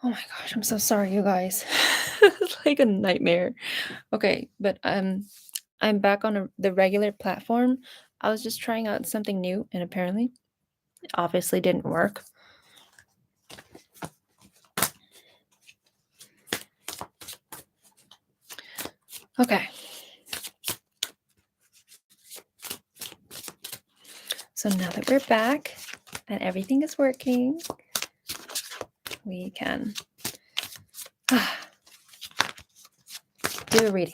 Oh my gosh, I'm so sorry, you guys. It's like a nightmare. Okay, but I'm back on the regular platform. I was just trying out something new, and apparently, it obviously didn't work. Okay. So now that we're back and everything is working, we can do a reading.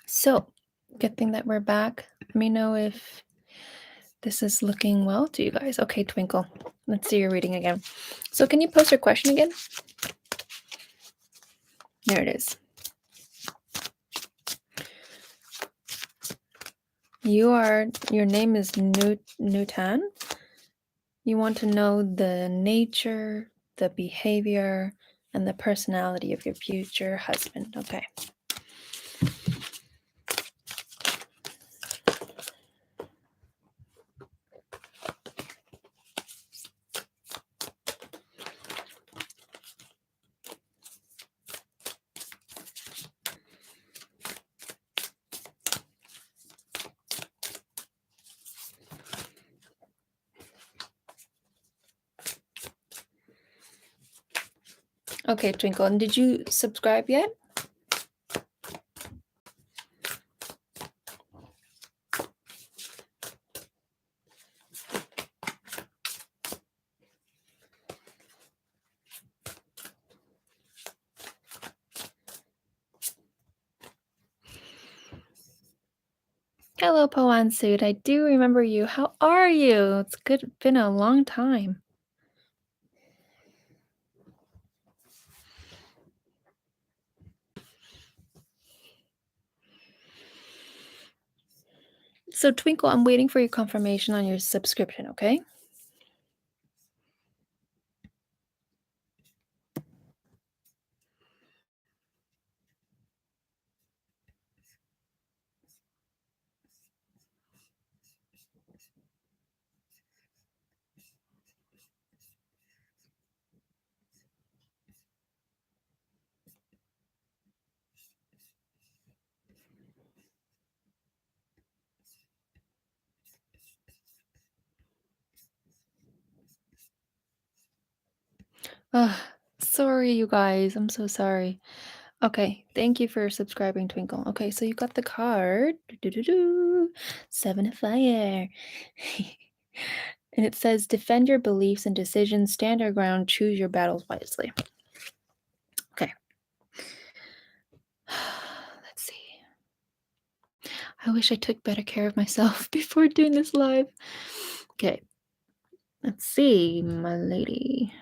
So, good thing that we're back. Let me know if this is looking well to you guys. Okay, Twinkle, let's see your reading again. So, can you post your question again? There it is. Your name is Nutan. You want to know the nature, the behavior, and the personality of your future husband. Okay. Okay, Twinkle, and did you subscribe yet? Hello, Pawan Suit. I do remember you. How are you? It's been a long time. So, Twinkle, I'm waiting for your confirmation on your subscription, okay? Sorry, you guys. I'm so sorry. Okay, thank you for subscribing, Twinkle. Okay, so you got the card. Seven of Fire. And it says, defend your beliefs and decisions, stand your ground, choose your battles wisely. Okay. Let's see. I wish I took better care of myself before doing this live. Okay. Let's see, my lady.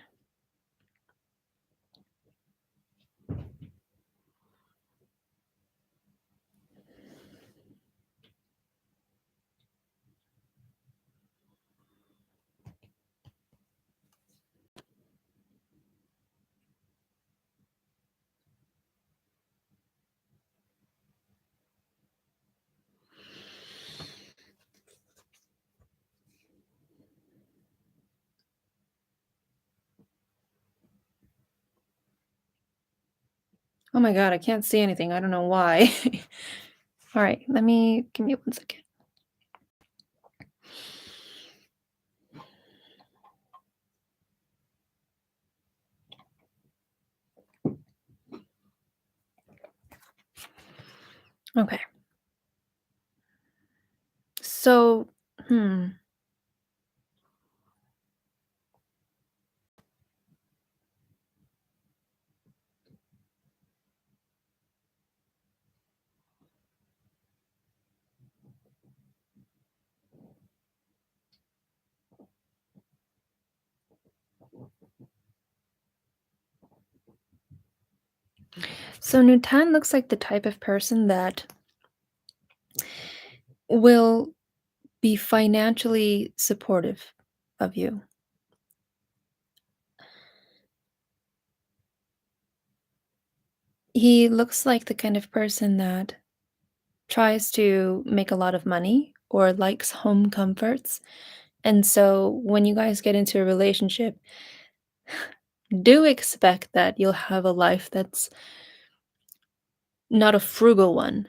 Oh my god, I can't see anything. I don't know why. All right, give me 1 second. Okay. So, So Nutan looks like the type of person that will be financially supportive of you. He looks like the kind of person that tries to make a lot of money or likes home comforts. And so when you guys get into a relationship, do expect that you'll have a life that's not a frugal one.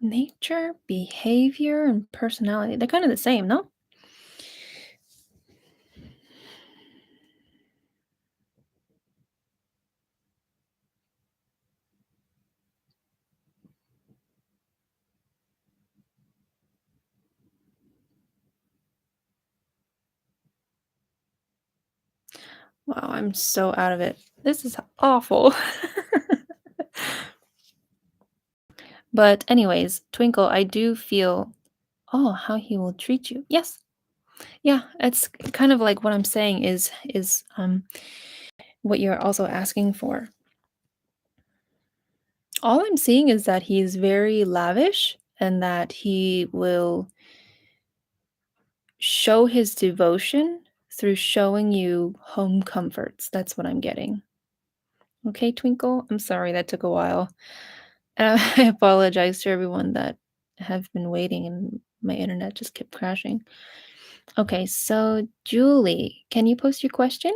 Nature, behavior, and personality. They're kind of the same, no? Wow, I'm so out of it. This is awful. But anyways, Twinkle, I do feel oh, how he will treat you. Yes. Yeah, it's kind of like what I'm saying is what you're also asking for. All I'm seeing is that he's very lavish and that he will show his devotion through showing you home comforts. That's what I'm getting. Okay, Twinkle? I'm sorry that took a while. And I apologize to everyone that have been waiting and my internet just kept crashing. Okay, so Julie, can you post your question?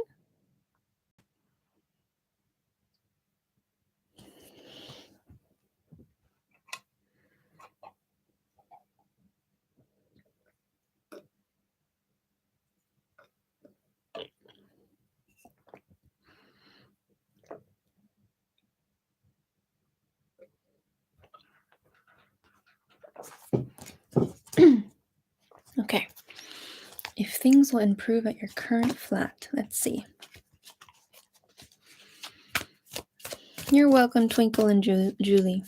Okay. If things will improve at your current flat, let's see. You're welcome, Twinkle and Julie.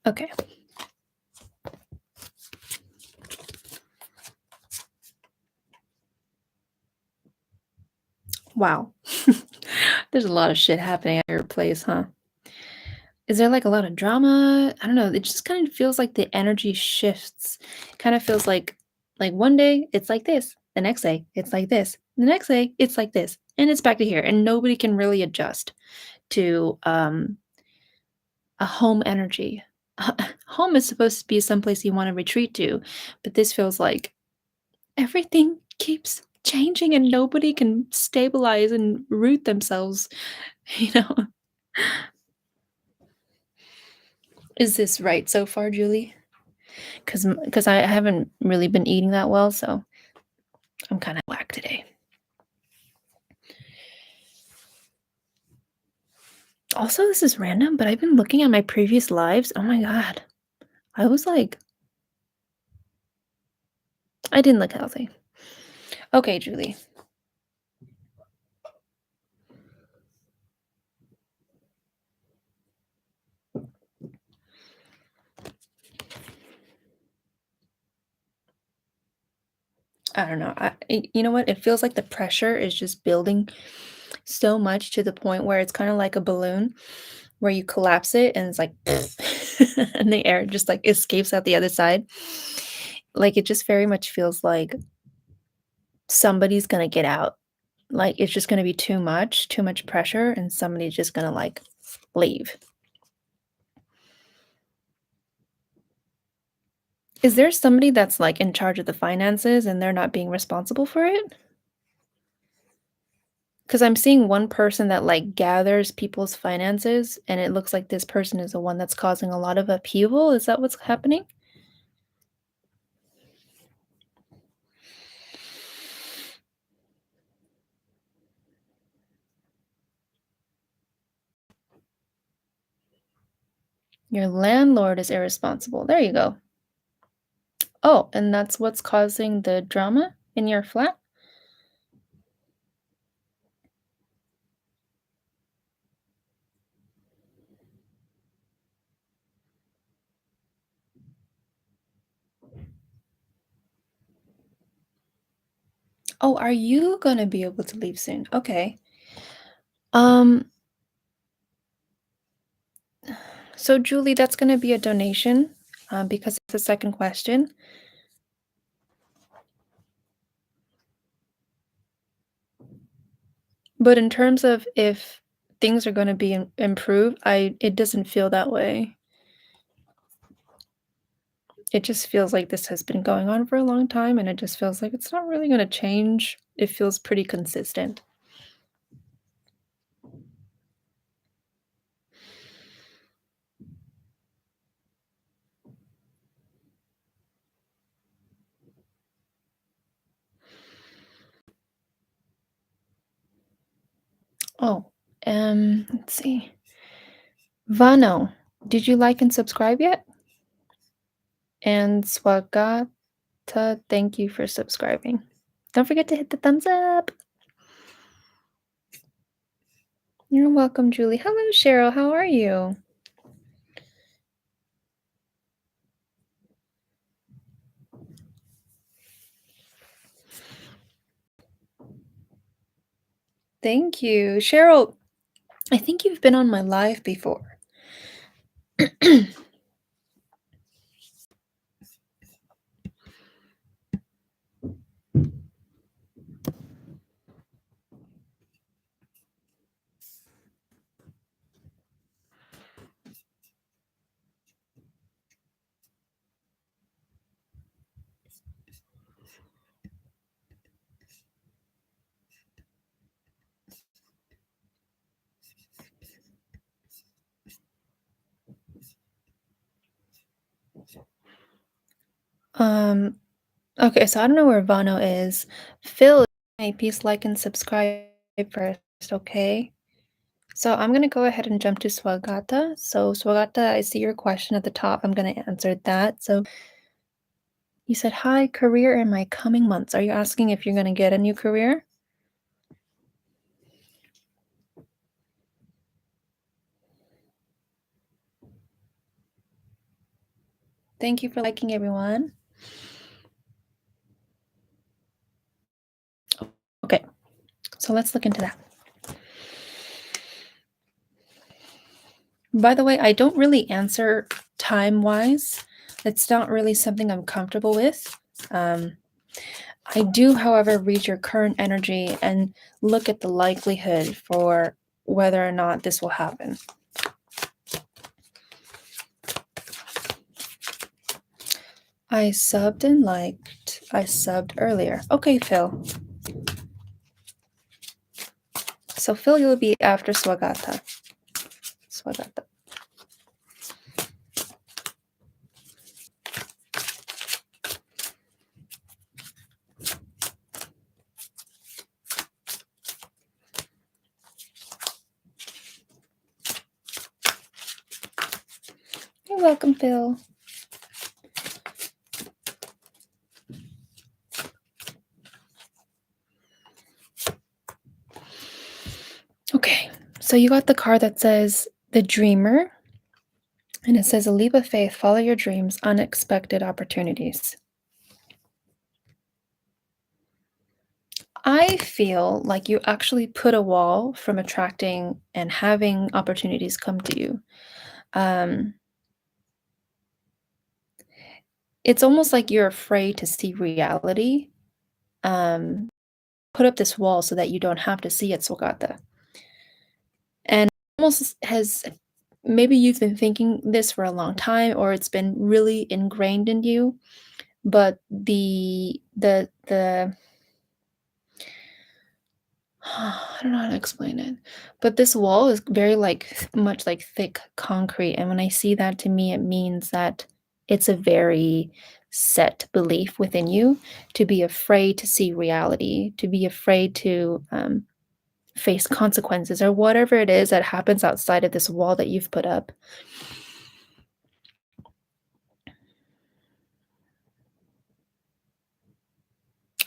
Okay. Wow. There's a lot of shit happening at your place, huh? Is there like a lot of drama? I don't know. It just kind of feels like the energy shifts. Kind of feels like one day it's like this, the next day it's like this, the next day it's like this, and it's back to here, and nobody can really adjust to a home energy. Home is supposed to be someplace you want to retreat to, but this feels like everything keeps changing and nobody can stabilize and root themselves, you know? Is this right so far, Julie? Because I haven't really been eating that well, so I'm kinda whack today. Also, this is random, but I've been looking at my previous lives. Oh my god. I was like I didn't look healthy. Okay, Julie. I don't know. You know what? It feels like the pressure is just building so much to the point where it's kinda like a balloon where you collapse it and it's like and the air just, like, escapes out the other side. Like, it just very much feels like somebody's gonna get out. Like, it's just gonna be too much pressure, and somebody's just gonna, like, leave. Is there somebody that's, like, in charge of the finances and they're not being responsible for it? Because 'Cause I'm seeing one person that, like, gathers people's finances, and it looks like this person is the one that's causing a lot of upheaval. Is that what's happening? Your landlord is irresponsible. There you go. Oh, and that's what's causing the drama in your flat? Oh, are you gonna be able to leave soon? Okay. Um, so Julie, that's gonna be a donation, because it's the second question. But in terms of if things are gonna be improved, it doesn't feel that way. It just feels like this has been going on for a long time, and it just feels like it's not really gonna change. It feels pretty consistent. Oh, let's see. Vano, did you like and subscribe yet? And Swagata, thank you for subscribing. Don't forget to hit the thumbs up. You're welcome, Julie. Hello, Cheryl. How are you? Thank you. Cheryl, I think you've been on my live before. Um, okay, so I don't know where Vano is. Phil, hey, please like and subscribe first, okay? So I'm gonna go ahead and jump to Swagata. So Swagata, I see your question at the top. I'm gonna answer that. So you said, hi, career in my coming months. Are you asking if you're gonna get a new career? Thank you for liking, everyone. Okay, so let's look into that. By the way, I don't really answer time-wise. It's not really something I'm comfortable with. I do, however, read your current energy and look at the likelihood for whether or not this will happen. I subbed and liked. I subbed earlier. Okay, Phil. So Phil, you'll be after Swagata. Swagata. You're welcome, Phil. Okay, so you got the card that says the Dreamer, and it says a leap of faith, follow your dreams, unexpected opportunities. I feel like you actually put a wall from attracting and having opportunities come to you. Um, it's almost like you're afraid to see reality. Put up this wall so that you don't have to see it, Swagata. And almost has maybe you've been thinking this for a long time, or it's been really ingrained in you, but the I don't know how to explain it, but this wall is very much like thick concrete, and when I see that, to me it means that it's a very set belief within you to be afraid to see reality, to be afraid to face consequences or whatever it is that happens outside of this wall that you've put up.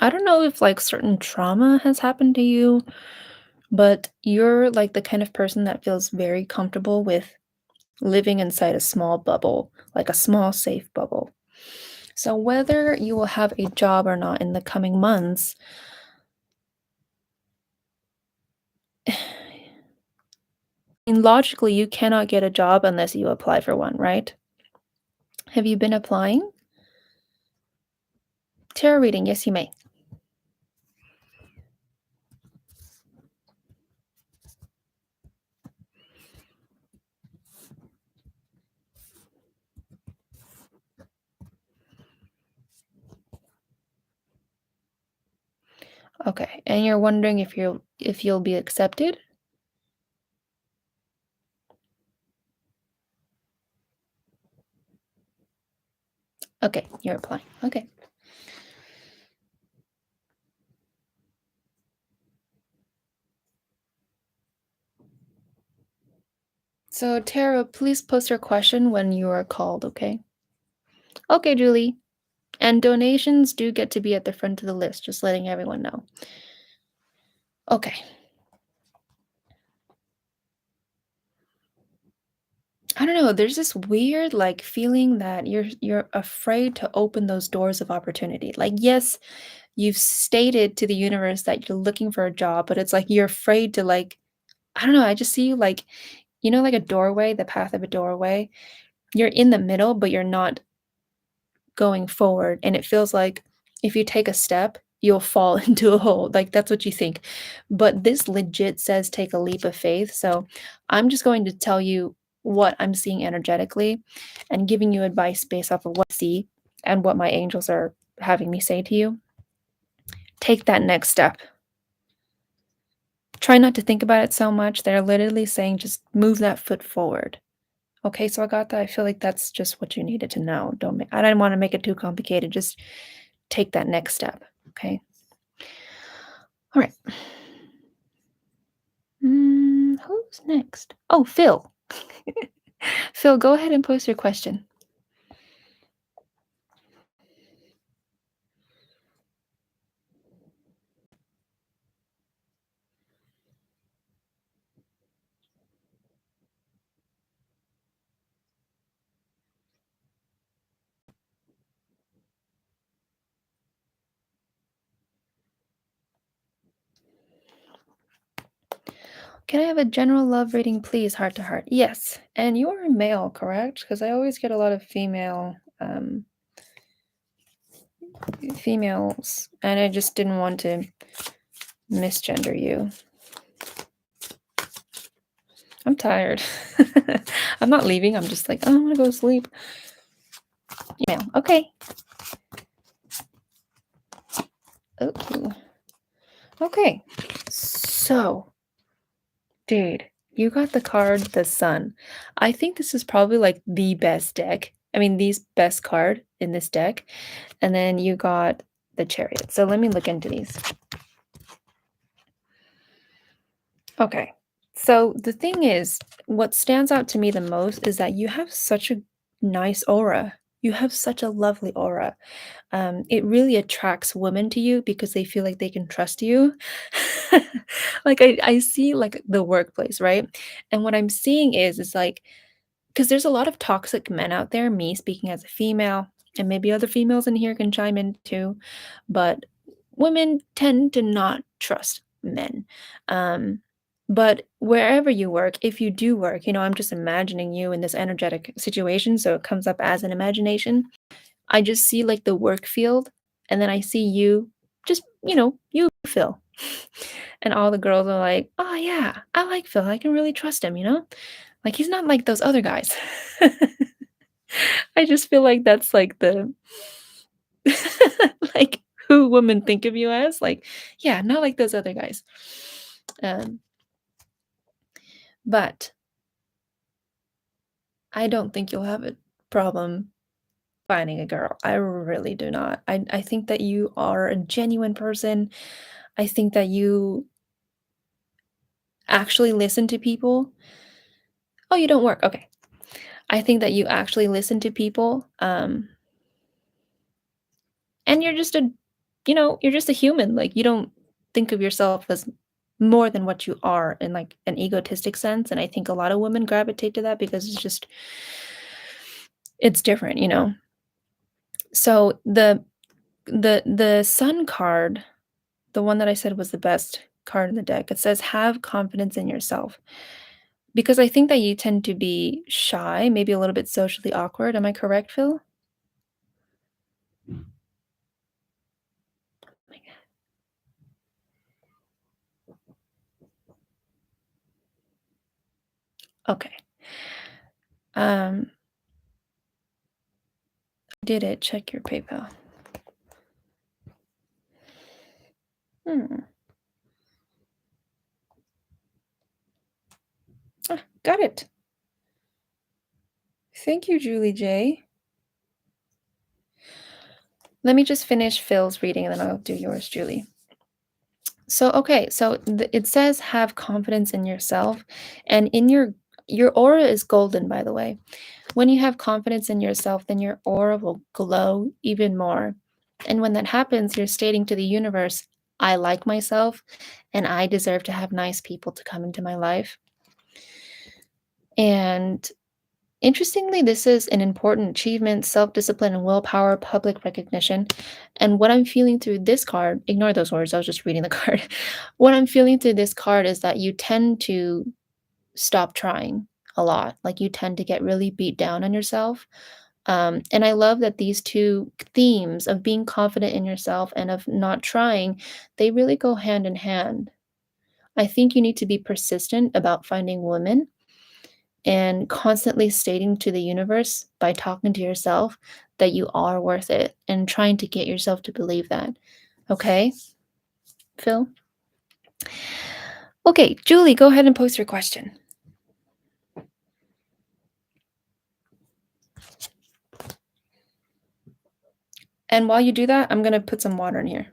I don't know if like certain trauma has happened to you, but you're like the kind of person that feels very comfortable with living inside a small bubble, like a small safe bubble. So whether you will have a job or not in the coming months, and logically you cannot get a job unless you apply for one, right? Have you been applying? Tarot reading, yes, you may. Okay, and you're wondering if you'll be accepted? Okay, you're applying. Okay. So Tara, please post your question when you are called, okay? Okay, Julie. And donations do get to be at the front of the list, just letting everyone know. Okay. I don't know, there's this weird like feeling that you're afraid to open those doors of opportunity. Like yes, you've stated to the universe that you're looking for a job, but it's like you're afraid to like I don't know, I just see you like like a doorway, the path of a doorway. You're in the middle, but you're not going forward, and it feels like if you take a step, you'll fall into a hole, like, that's what you think. But this legit says take a leap of faith, so I'm just going to tell you what I'm seeing energetically and giving you advice based off of what I see and what my angels are having me say to you. Take that next step. Try not to think about it so much. They're literally saying just move that foot forward. Okay, so I got that. I feel like that's just what you needed to know. I didn't want to make it too complicated. Just take that next step. Okay. All right. Who's next? Oh, Phil. Phil, go ahead and post your question. Can I have a general love reading, please? Heart to heart. Yes. And you are a male, correct? Because I always get a lot of females, and I just didn't want to misgender you. I'm tired. I'm not leaving. I'm just like, oh, I'm gonna go to sleep. Male. Okay. Oh. Okay. So, dude, you got the card the Sun. I think this is probably like the best deck. I mean, the best card in this deck. And then you got the Chariot. So let me look into these. Okay. So the thing is, what stands out to me the most is that you have such a nice aura. You have such a lovely aura. It really attracts women to you because they feel like they can trust you. Like I see like the workplace, right? And what I'm seeing is like because there's a lot of toxic men out there, me speaking as a female, and maybe other females in here can chime in too, but women tend to not trust men. Um, but wherever you work, if you do work, I'm just imagining you in this energetic situation, so it comes up as an imagination. I just see like the work field, and then I see you, just you, Phil, and all the girls are like, "Oh yeah, I like Phil. I can really trust him. Like he's not like those other guys." I just feel like that's like the like who women think of you as. Like, yeah, not like those other guys. Um, but I don't think you'll have a problem finding a girl. I really do not. I think that you are a genuine person. I think that you actually listen to people. Oh, you don't work. Okay. I think that you actually listen to people. And you're just a you're just a human. Like, you don't think of yourself as more than what you are in like an egotistic sense. And I think a lot of women gravitate to that because it's different. So the sun card, the one that I said was the best card in the deck, it says have confidence in yourself. Because I think that you tend to be shy, maybe a little bit socially awkward. Am I correct, Phil? Oh my God. Okay. Um, did it. Check your PayPal. Hmm. Got it. Thank you, Julie J. Let me just finish Phil's reading and then I'll do yours, Julie. So, okay, so it says have confidence in yourself, and in your aura is golden, by the way. When you have confidence in yourself, then your aura will glow even more. And when that happens, you're stating to the universe, I like myself and I deserve to have nice people to come into my life. And interestingly, this is an important achievement, self discipline, and willpower, public recognition. And what I'm feeling through this card, ignore those words, I was just reading the card. What I'm feeling through this card is that you tend to stop trying a lot. Like you tend to get really beat down on yourself. And I love that these two themes of being confident in yourself and of not trying, they really go hand in hand. I think you need to be persistent about finding women and constantly stating to the universe by talking to yourself that you are worth it and trying to get yourself to believe that. Okay, Phil? Okay, Julie, go ahead and post your question. And while you do that, I'm going to put some water in here.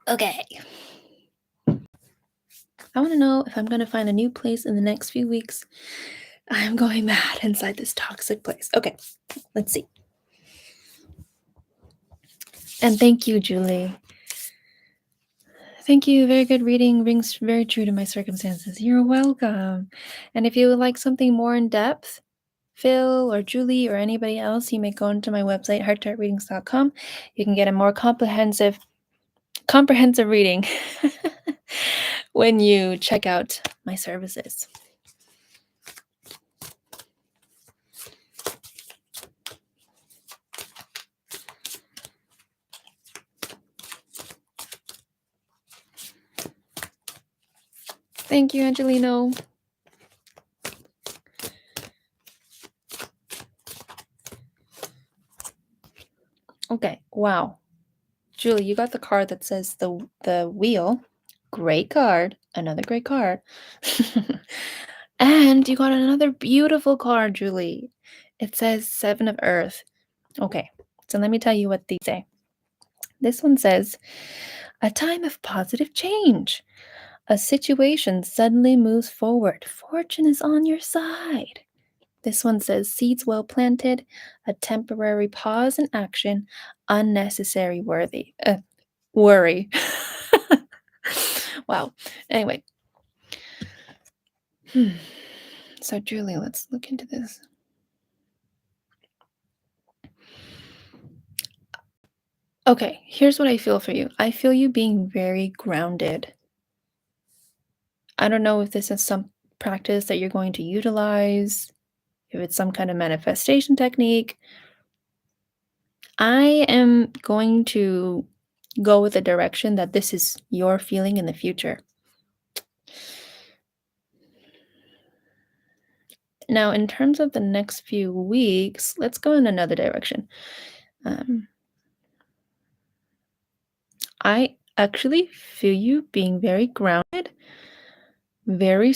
Okay. I want to know if I'm going to find a new place in the next few weeks. I'm going mad inside this toxic place. Okay, let's see. And thank you, Julie. Thank you. Very good reading. Rings very true to my circumstances. You're welcome. And if you would like something more in depth, Phil or Julie or anybody else, you may go into my website, hearttartreadings.com. You can get a more comprehensive reading when you check out my services. Thank you, Angelino. Okay, wow. Julie, you got the card that says the wheel. Great card. Another great card. And you got another beautiful card, Julie. It says Seven of Earth. Okay, so let me tell you what these say. This one says, a time of positive change. A situation suddenly moves forward. Fortune is on your side. This one says, seeds well planted, a temporary pause in action, unnecessary worry. Wow. Anyway. So, Julie, let's look into this. Okay, here's what I feel for you. I feel you being very grounded. I don't know if this is some practice that you're going to utilize, if it's some kind of manifestation technique. I am going to go with the direction that this is your feeling in the future. Now, in terms of the next few weeks, let's go in another direction. Um, I actually feel you being very grounded, very,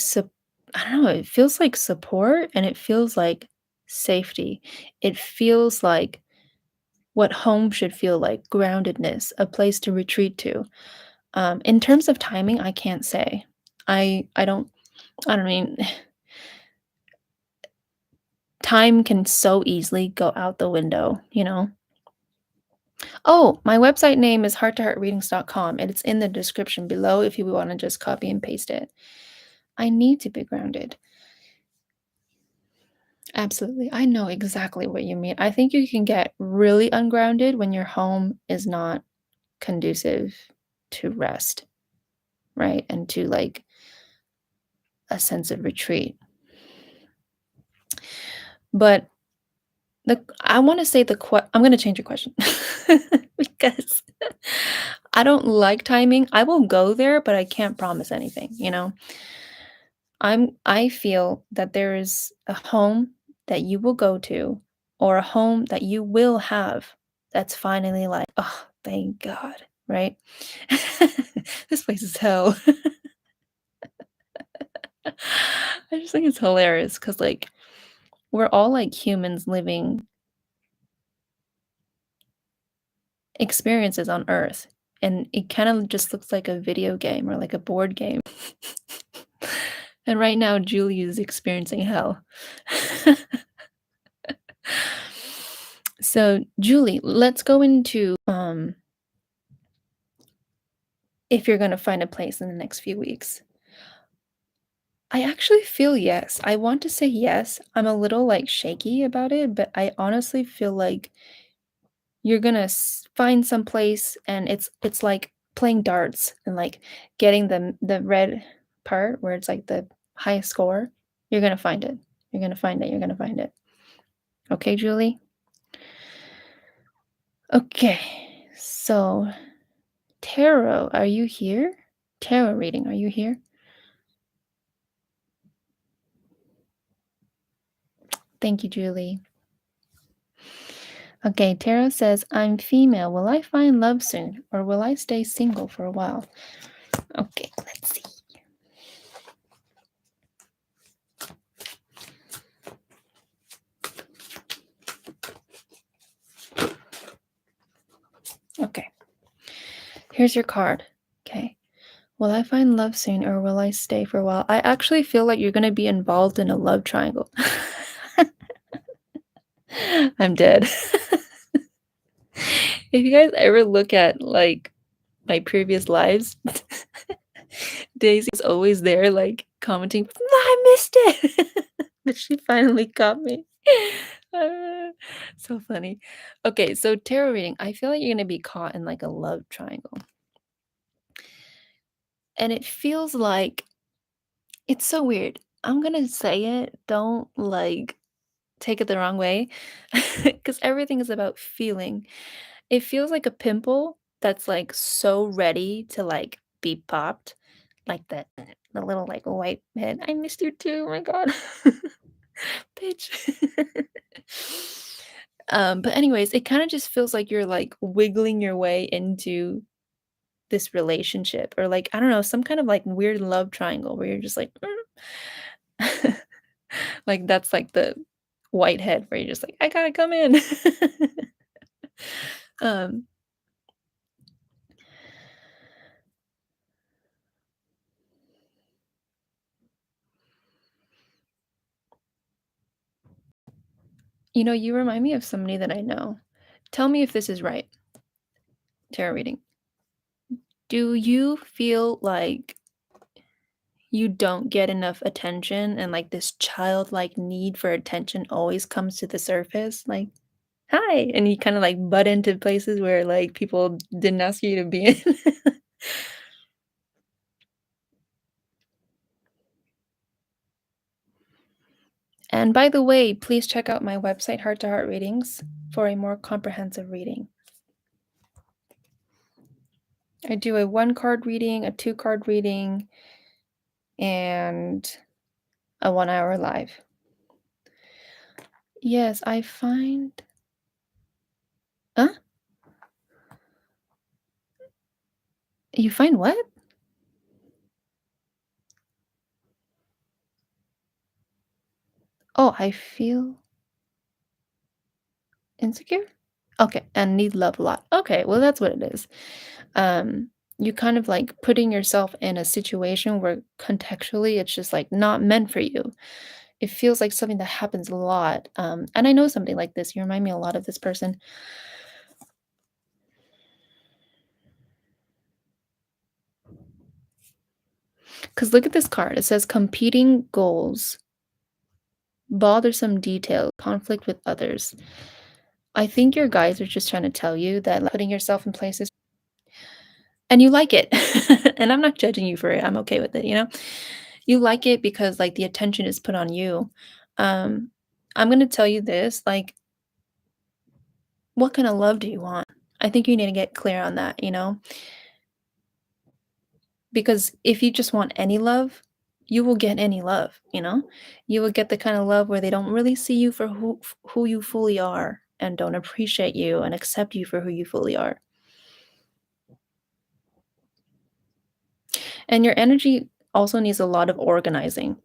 I don't know, it feels like support and it feels like safety. It feels like what home should feel like, groundedness, a place to retreat to. In terms of timing, I can't say. I don't I don't mean time can so easily go out the window, you know? Oh, my website name is hearttoheartreadings.com and it's in the description below if you want to just copy and paste it. I need to be grounded. Absolutely. I know exactly what you mean. I think you can get really ungrounded when your home is not conducive to rest, right? And to like a sense of retreat. But I want to say I'm going to change your question because I don't like timing. I will go there, but I can't promise anything, you know? I feel that there is a home that you will go to or a home that you will have that's finally like, "Oh, thank God," right? This place is hell. I just think it's hilarious because, like, we're all like humans living experiences on Earth, and it kind of just looks like a video game or like a board game. And right now, Julie is experiencing hell. So, Julie, let's go into if you're gonna find a place in the next few weeks. I actually feel yes. I want to say yes. I'm a little like shaky about it, but I honestly feel like you're gonna find some place, and it's like playing darts and like getting the red part where it's like the highest score. You're gonna find it. You're gonna find it. You're gonna find it. Okay, Julie. Okay. So, tarot, are you here? Tarot reading, are you here? Thank you, Julie. Okay, tarot says, I'm female. Will I find love soon, or will I stay single for a while? Okay, let's see. Okay, here's your card. Okay, will I find love soon, or will I stay for a while? I actually feel like you're going to be involved in a love triangle. I'm dead. If you guys ever look at like my previous lives, Daisy's always there, like commenting, I missed it. But she finally caught me. So funny. Okay, so tarot reading. I feel like you're gonna be caught in like a love triangle. And it feels like it's so weird. I'm gonna say it. Don't like take it the wrong way. Because everything is about feeling. It feels like a pimple that's like so ready to like be popped. Like the little like white head. I missed you too. Oh my god. Bitch. But anyways, it kind of just feels like you're like wiggling your way into this relationship or like I don't know, some kind of like weird love triangle where you're just like like that's like the white head where you're just like I got to come in. um you know, you remind me of somebody that I know. Tell me if this is right. Tarot reading. Do you feel like you don't get enough attention and like this childlike need for attention always comes to the surface? Like, hi, and you kind of like butt into places where like people didn't ask you to be in. And by the way, please check out my website, Heart to Heart Readings, for a more comprehensive reading. I do a 1 card reading, a 2 card reading, and a 1 hour live. Yes, I find. Huh? You find what? Oh, I feel insecure? Okay, and need love a lot. Okay, well, that's what it is. Um, you kind of like putting yourself in a situation where contextually it's just like not meant for you. It feels like something that happens a lot. And I know something like this. You remind me a lot of this person. Because look at this card. It says competing goals, bothersome detail, conflict with others. I think your guys are just trying to tell you that like, putting yourself in places and you like it. And I'm not judging you for it. I'm okay with it, you know? You like it because like the attention is put on you. Um, I'm gonna tell you this, like, what kind of love do you want? I think you need to get clear on that, you know? Because if you just want any love, you will get any love, you know? You will get the kind of love where they don't really see you for who you fully are and don't appreciate you and accept you for who you fully are. And your energy also needs a lot of organizing.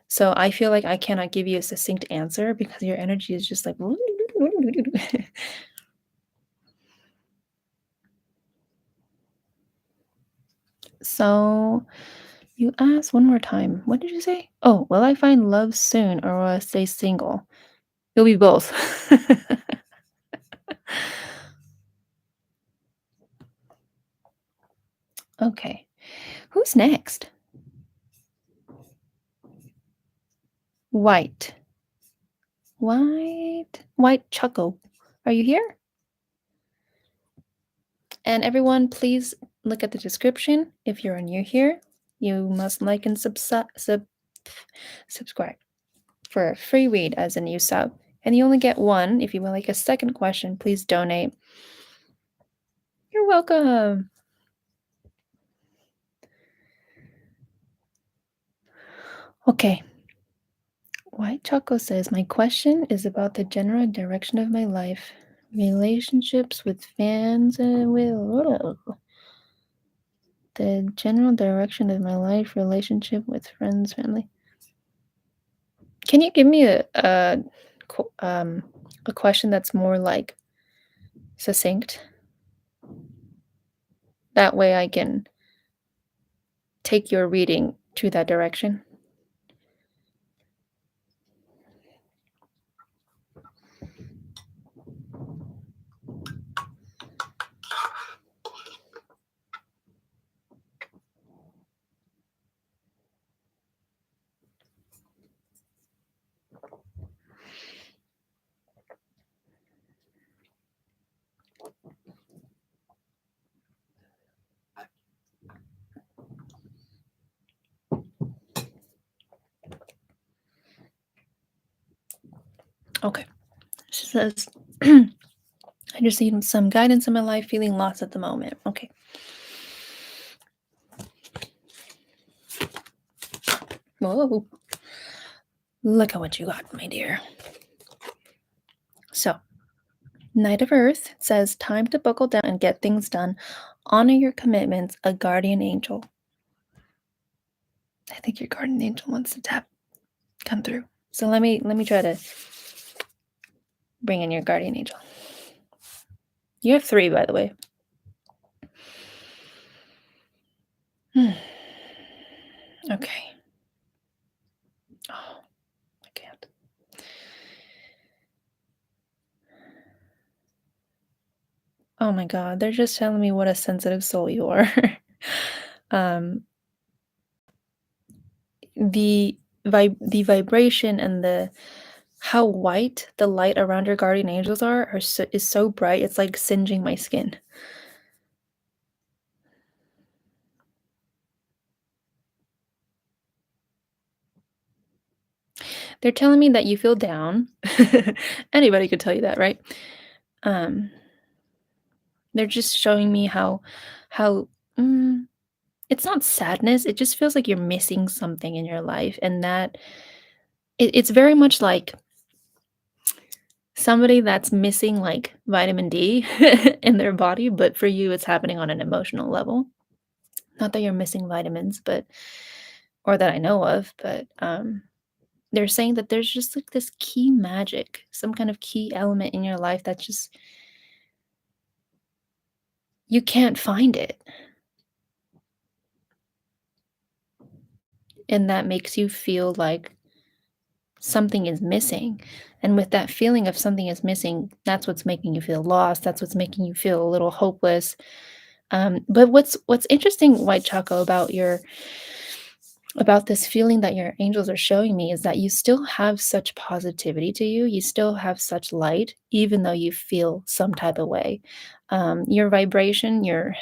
So I feel like I cannot give you a succinct answer because your energy is just like So you asked one more time. What did you say? Oh, will I find love soon or will I stay single? It'll be both. Okay. Who's next? White. White choco. Are you here? And everyone, please look at the description. If you're new here, you must like and subscribe for a free read as a new sub. And you only get one. If you would like a second question, please donate. You're welcome. Okay. White Choco says, my question is about the general direction of my life, relationships with fans and with the general direction of my life, relationship with friends, family. Can you give me a question that's more like succinct? That way I can take your reading to that direction. Okay. She says, I just need some guidance in my life, feeling lost at the moment. Okay. Whoa. Look at what you got, my dear. So, Knight of Earth says, time to buckle down and get things done. Honor your commitments, a guardian angel. I think your guardian angel wants to come through. So let me try to bring in your guardian angel. You have 3, by the way. Okay. Oh, I can't. Oh my god, they're just telling me what a sensitive soul you are. Um, the vibration and the how white the light around your guardian angels are is so bright, it's like singeing my skin. They're telling me that you feel down. Anybody could tell you that, right? Um, they're just showing me how mm, it's not sadness, it just feels like you're missing something in your life, and that it's very much like somebody that's missing, like, vitamin D in their body, but for you, it's happening on an emotional level. Not that you're missing vitamins, but or that I know of, but, they're saying that there's just, like, this key magic, some kind of key element in your life that just you can't find it, and that makes you feel like something is missing, and with that feeling of something is missing, that's what's making you feel lost, that's what's making you feel a little hopeless, but what's interesting, White Choco, about this feeling that your angels are showing me is that you still have such positivity to you. You still have such light, even though you feel some type of way. Your vibration, your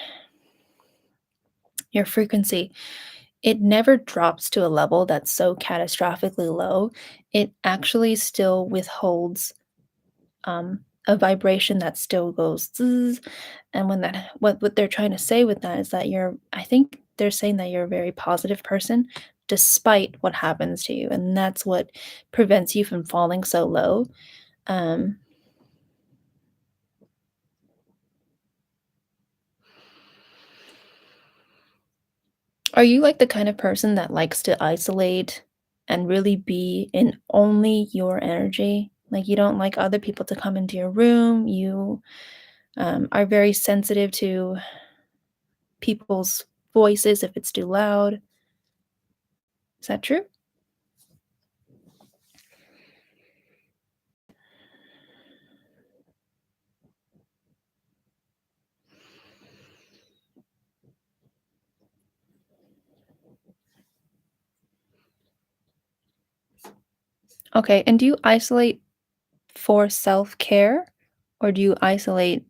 frequency, it never drops to a level that's so catastrophically low. It actually still withholds a vibration that still goes zzz, and when that what they're trying to say with that is that I think they're saying that you're a very positive person despite what happens to you, and that's what prevents you from falling so low. Um, are you like the kind of person that likes to isolate and really be in only your energy? Like you don't like other people to come into your room. You are very sensitive to people's voices if it's too loud. Is that true? Okay, and do you isolate for self-care, or do you isolate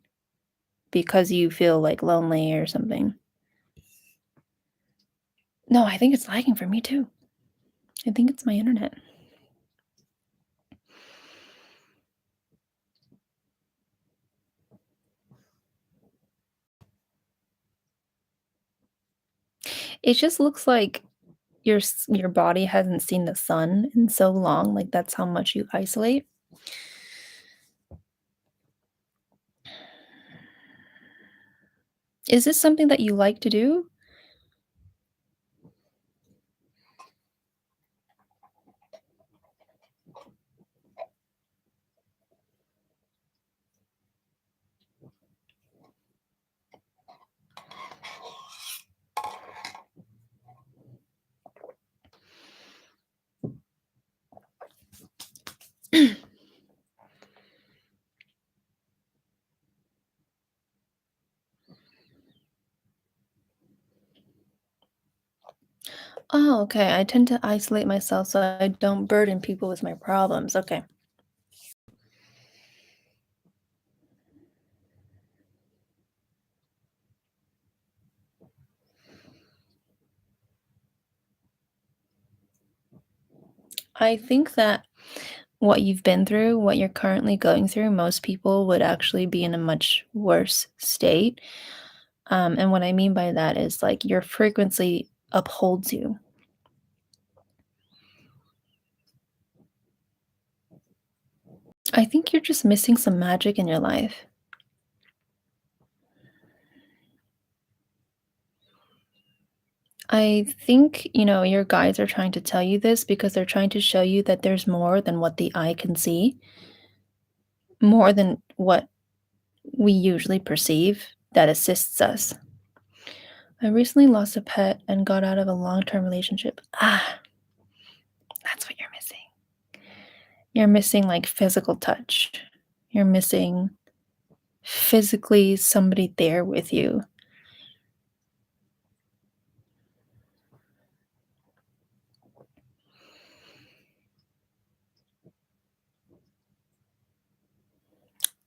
because you feel, like, lonely or something? No, I think it's lagging for me too. I think it's my internet. It just looks like your body hasn't seen the sun in so long, like, that's how much you isolate. Is this something that you like to do? Oh, okay, I tend to isolate myself so I don't burden people with my problems, okay. I think that what you've been through, what you're currently going through, most people would actually be in a much worse state. And what I mean by that is like your frequency upholds you. I think you're just missing some magic in your life. I think, your guides are trying to tell you this because they're trying to show you that there's more than what the eye can see, more than what we usually perceive that assists us. I recently lost a pet and got out of a long term relationship. Ah, that's what you're missing. You're missing like physical touch. You're missing physically somebody there with you.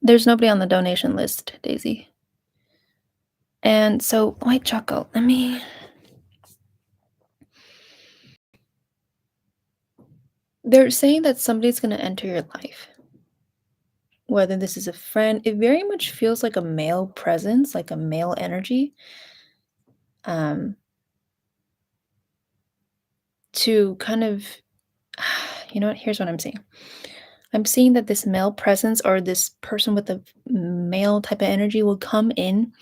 There's nobody on the donation list, Daisy. And so, white chocolate, let me. They're saying that somebody's going to enter your life. Whether this is a friend, it very much feels like a male presence, like a male energy. Um, to kind of, you know what? Here's what I'm seeing. I'm seeing that this male presence or this person with a male type of energy will come in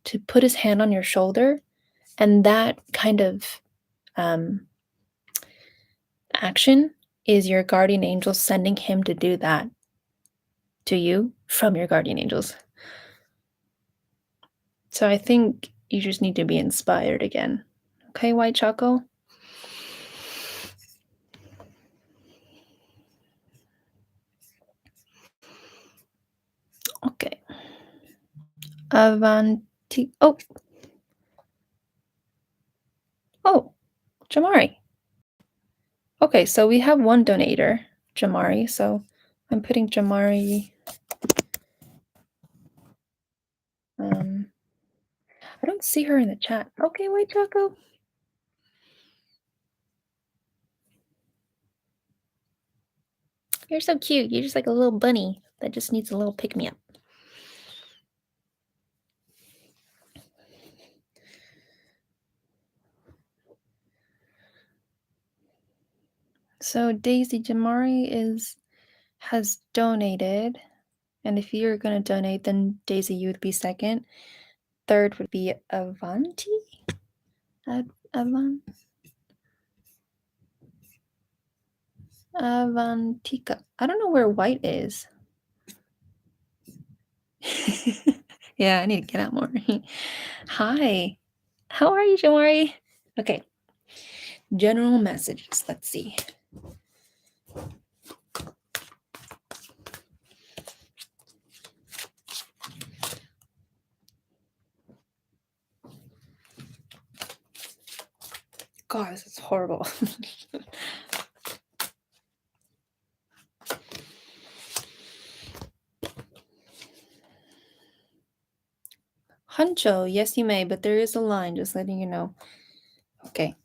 to put his hand on your shoulder, and that kind of um, action is your guardian angel sending him to do that to you from your guardian angels. So I think you just need to be inspired again. Okay, White Choco? Okay. Avanti. Oh. Oh, Jahmari. Okay, so we have one donator, Jahmari. So I'm putting Jahmari. I don't see her in the chat. Okay, White Choco. You're so cute. You're just like a little bunny that just needs a little pick me up. So Daisy Jahmari has donated, and if you're gonna donate, then Daisy, you would be second. Third would be Avanti. Avantika. I don't know where White is. Yeah, I need to get out more. Hi. How are you, Jahmari? Okay. General messages. Let's see. God, this is horrible. Huncho, yes, you may, but there is a line, just letting you know. Okay.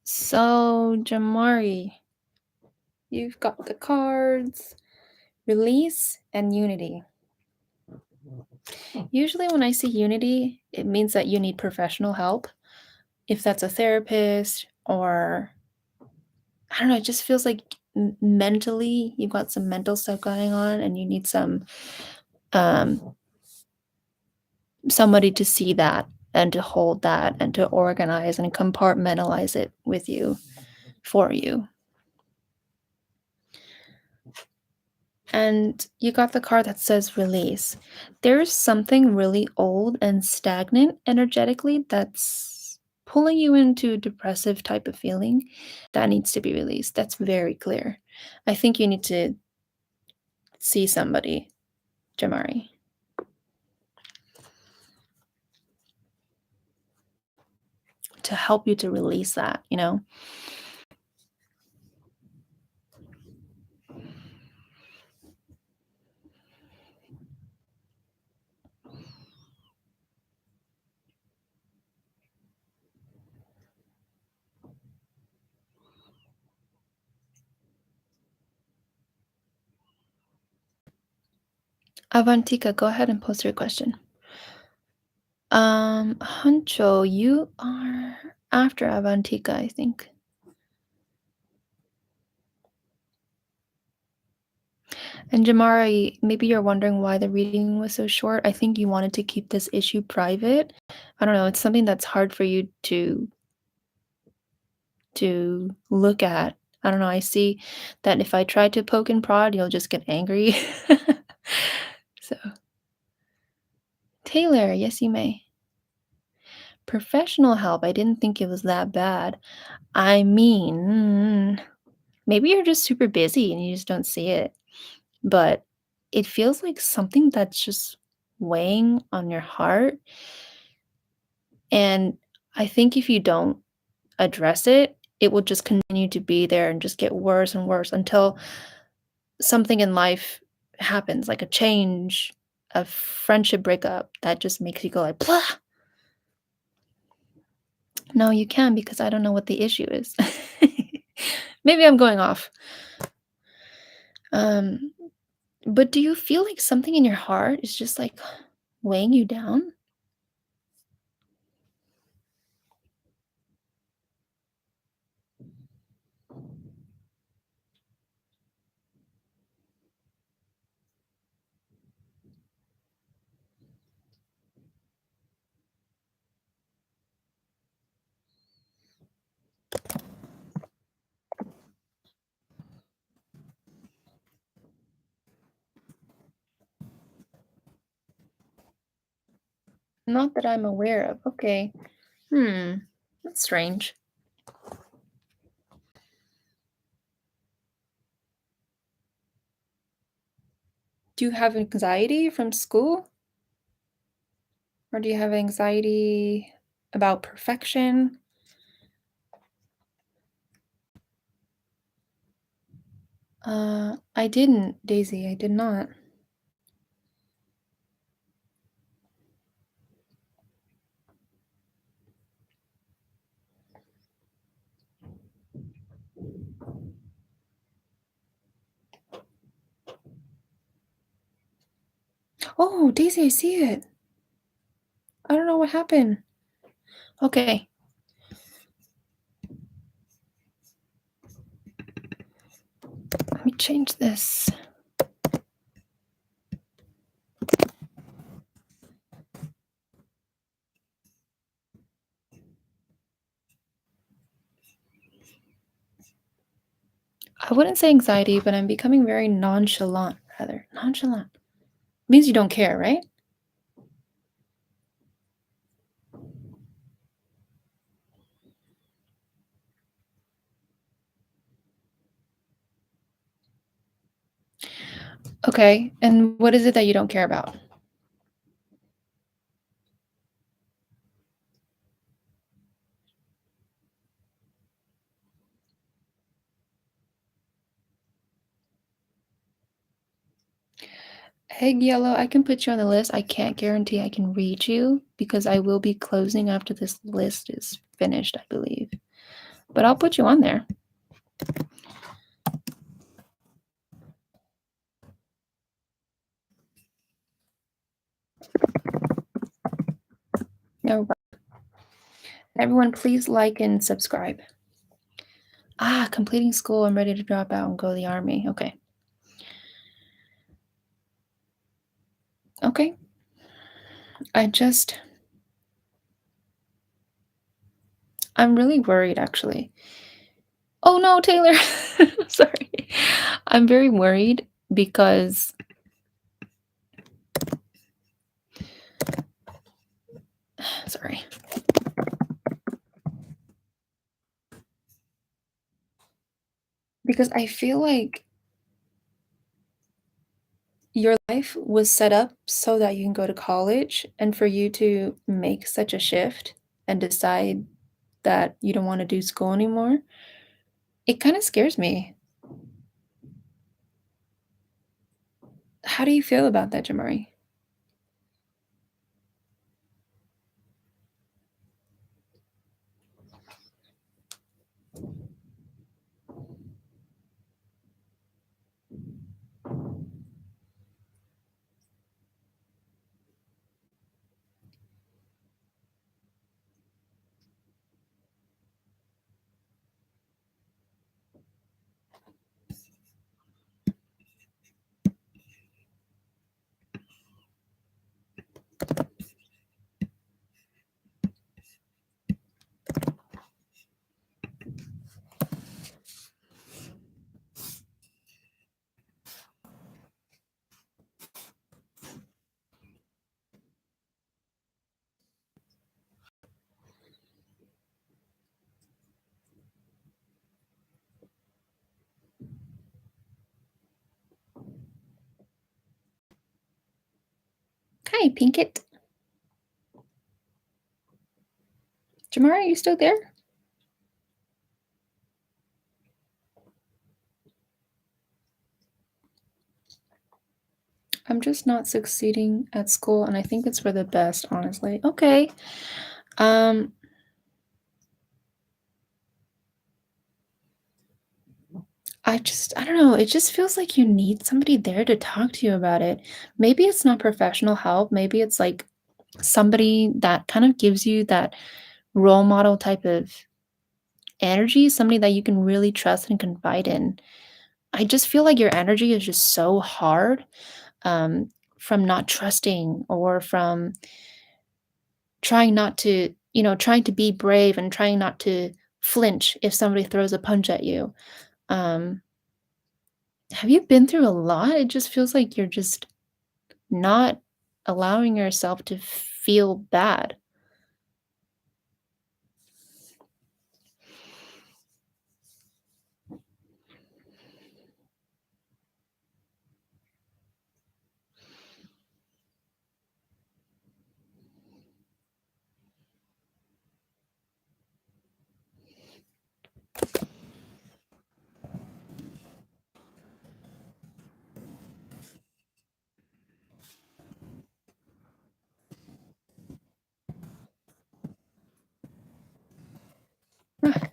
So, Jahmari, you've got the cards, release, and unity. Usually, when I see unity, it means that you need professional help. If that's a therapist or I don't know, it just feels like mentally you've got some mental stuff going on and you need um somebody to see that and to hold that and to organize and compartmentalize it with you for you. And you got the card that says release. There's something really old and stagnant energetically that's pulling you into a depressive type of feeling that needs to be released. That's very clear. I think you need to see somebody, Jahmari, to help you to release that, you know? Avantika, go ahead and post your question. Huncho, you are after Avantika, I think. And Jahmari, maybe you're wondering why the reading was so short. I think you wanted to keep this issue private. I don't know, it's something that's hard for you to look at. I don't know, I see that if I try to poke and prod, you'll just get angry. So, Tayler, yes, you may. Professional help, I didn't think it was that bad. I mean, maybe you're just super busy and you just don't see it. But it feels like something that's just weighing on your heart. And I think if you don't address it, it will just continue to be there and just get worse and worse until something in life happens, like a change, a friendship breakup that just makes you go like, "Blah." No, you can because I don't know what the issue is. Maybe I'm going off. Um, but do you feel like something in your heart is just like weighing you down? Not that I'm aware of. Okay. Hmm. That's strange. Do you have anxiety from school? Or do you have anxiety about perfection? I didn't, Daisy. I did not. Oh, Daisy, I see it. I don't know what happened. Okay, let me change this. I wouldn't say anxiety, but I'm becoming very nonchalant, rather. Nonchalant. Means you don't care, right? Okay, and what is it that you don't care about? Egg yellow, I can put you on the list. I can't guarantee I can read you because I will be closing after this list is finished, I believe. But I'll put you on there. No, everyone, please like and subscribe. Ah, completing school. I'm ready to drop out and go to the army. Okay. Okay. I'm really worried actually. Oh no, Taylor. Sorry. I'm very worried because sorry. Because I feel like your life was set up so that you can go to college, and for you to make such a shift and decide that you don't want to do school anymore, it kind of scares me. How do you feel about that, Jamari? Hi, Pinkett. Jamari, are you still there? I'm just not succeeding at school, and I think it's for the best, honestly. Okay. Um, I don't know, it just feels like you need somebody there to talk to you about it. Maybe it's not professional help, maybe it's like somebody that kind of gives you that role model type of energy, somebody that you can really trust and confide in. I just feel like your energy is just so hard, um, from not trusting or from trying not to, trying to be brave and trying not to flinch if somebody throws a punch at you. Um, have you been through a lot? It just feels like you're just not allowing yourself to feel bad.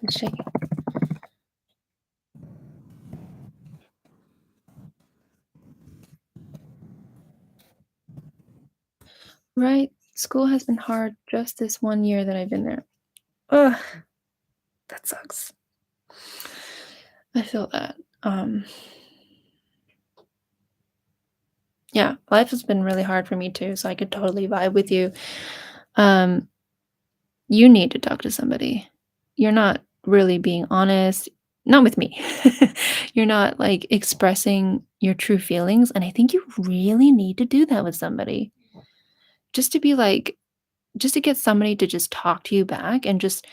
It's shaking. Right? School has been hard just this 1 year that I've been there. Ugh, that sucks. I feel that. Yeah, life has been really hard for me too, so I could totally vibe with you. Um, you need to talk to somebody. You're not really being honest, not with me. You're not like expressing your true feelings, and I think you really need to do that with somebody. Just to be like, just to get somebody to just talk to you back and just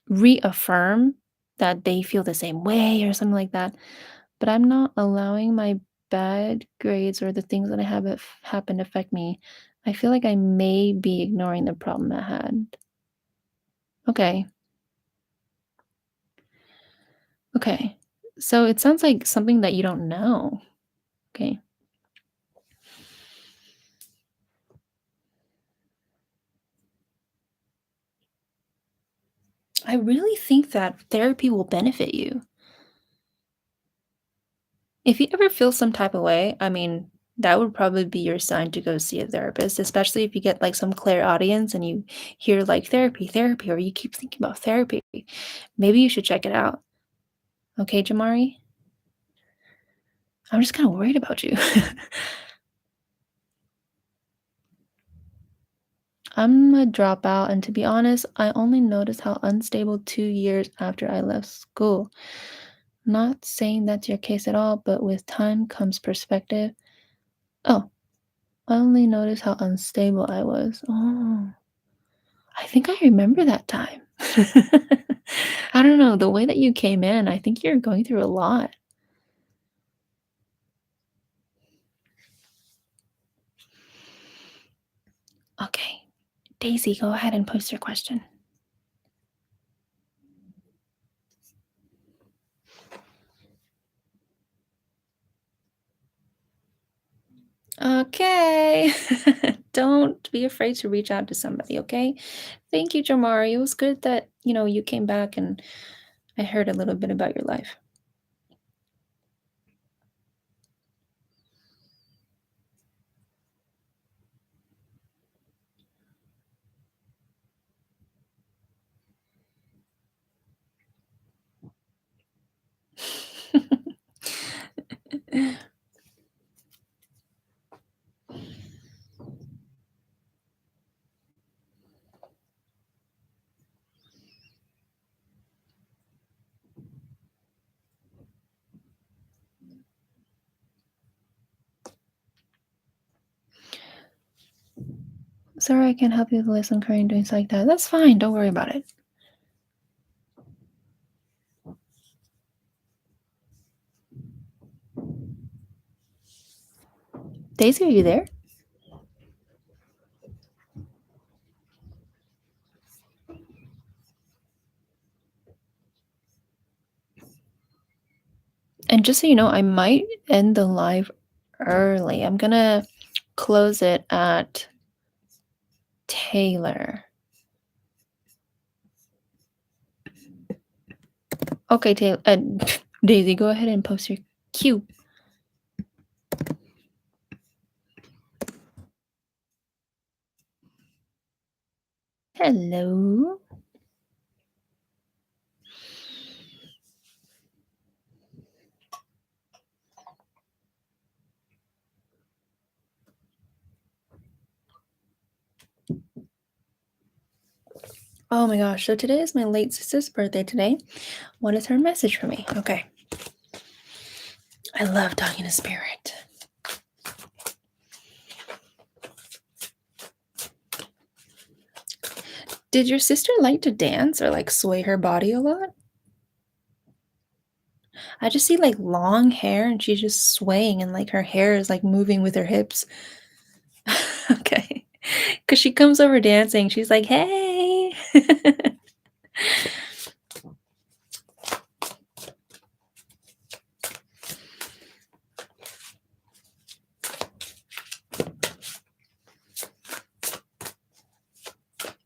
reaffirm that they feel the same way or something like that. But I'm not allowing my bad grades or the things that I have happen to affect me. I feel like I may be ignoring the problem at hand. Okay. Okay. So it sounds like something that you don't know. Okay. I really think that therapy will benefit you. If you ever feel some type of way, I mean, that would probably be your sign to go see a therapist, especially if you get like some clear audience and you hear like therapy, therapy, or you keep thinking about therapy. Maybe you should check it out. Okay, Jamari? I'm just kind of worried about you. I'm a dropout, and to be honest, I only noticed how unstable 2 years after I left school. Not saying that's your case at all, but with time comes perspective. Oh, I only noticed how unstable I was. Oh, I think I remember that time. I don't know, the way that you came in, I think you're going through a lot. Okay, Daisy, go ahead and post your question. Okay. Don't be afraid to reach out to somebody, okay? Thank you, Jamari. It was good that, you came back and I heard a little bit about your life. Sorry I can't help you with the list. I'm currently doing something like that. That's fine. Don't worry about it. Daisy, are you there? And just so you know, I might end the live early. I'm gonna close it at Tayler. Okay, Taylor. Daisy, go ahead and post your cue. Hello. Oh my gosh, so today is my late sister's birthday today. What is her message for me? Okay. I love talking to spirit. Did your sister like to dance or like sway her body a lot? I just see like long hair and she's just swaying and like her hair is like moving with her hips. Okay. Because she comes over dancing. She's like, hey.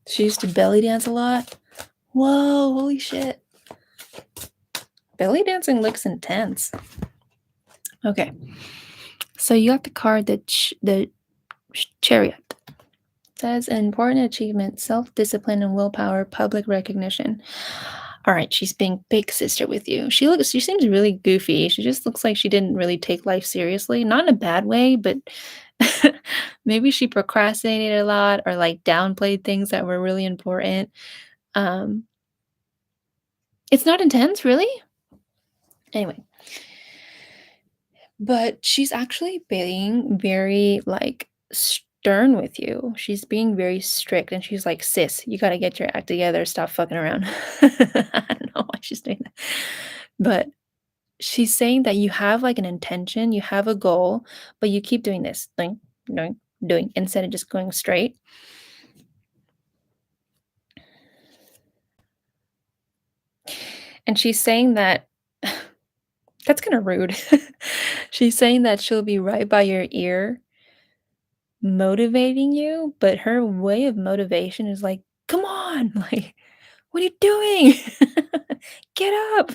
She used to belly dance a lot. Whoa, holy shit. Belly dancing looks intense. Okay. So you got the card, the chariot. It says an important achievement, self-discipline and willpower, public recognition. All right, she's being big sister with you. She seems really goofy. She just looks like she didn't really take life seriously. Not in a bad way, but maybe she procrastinated a lot or like downplayed things that were really important. Um, it's not intense, really. Anyway, but she's actually being very, like, stern with you. She's being very strict, and she's like, "Sis, you gotta get your act together, stop fucking around." I don't know why she's doing that. But she's saying that you have, like, an intention, you have a goal, but you keep doing this, doing, doing, doing, instead of just going straight. And she's saying that that's kinda rude. She's saying that she'll be right by your ear motivating you, but her way of motivation is like, "Come on, like, what are you doing? Get up."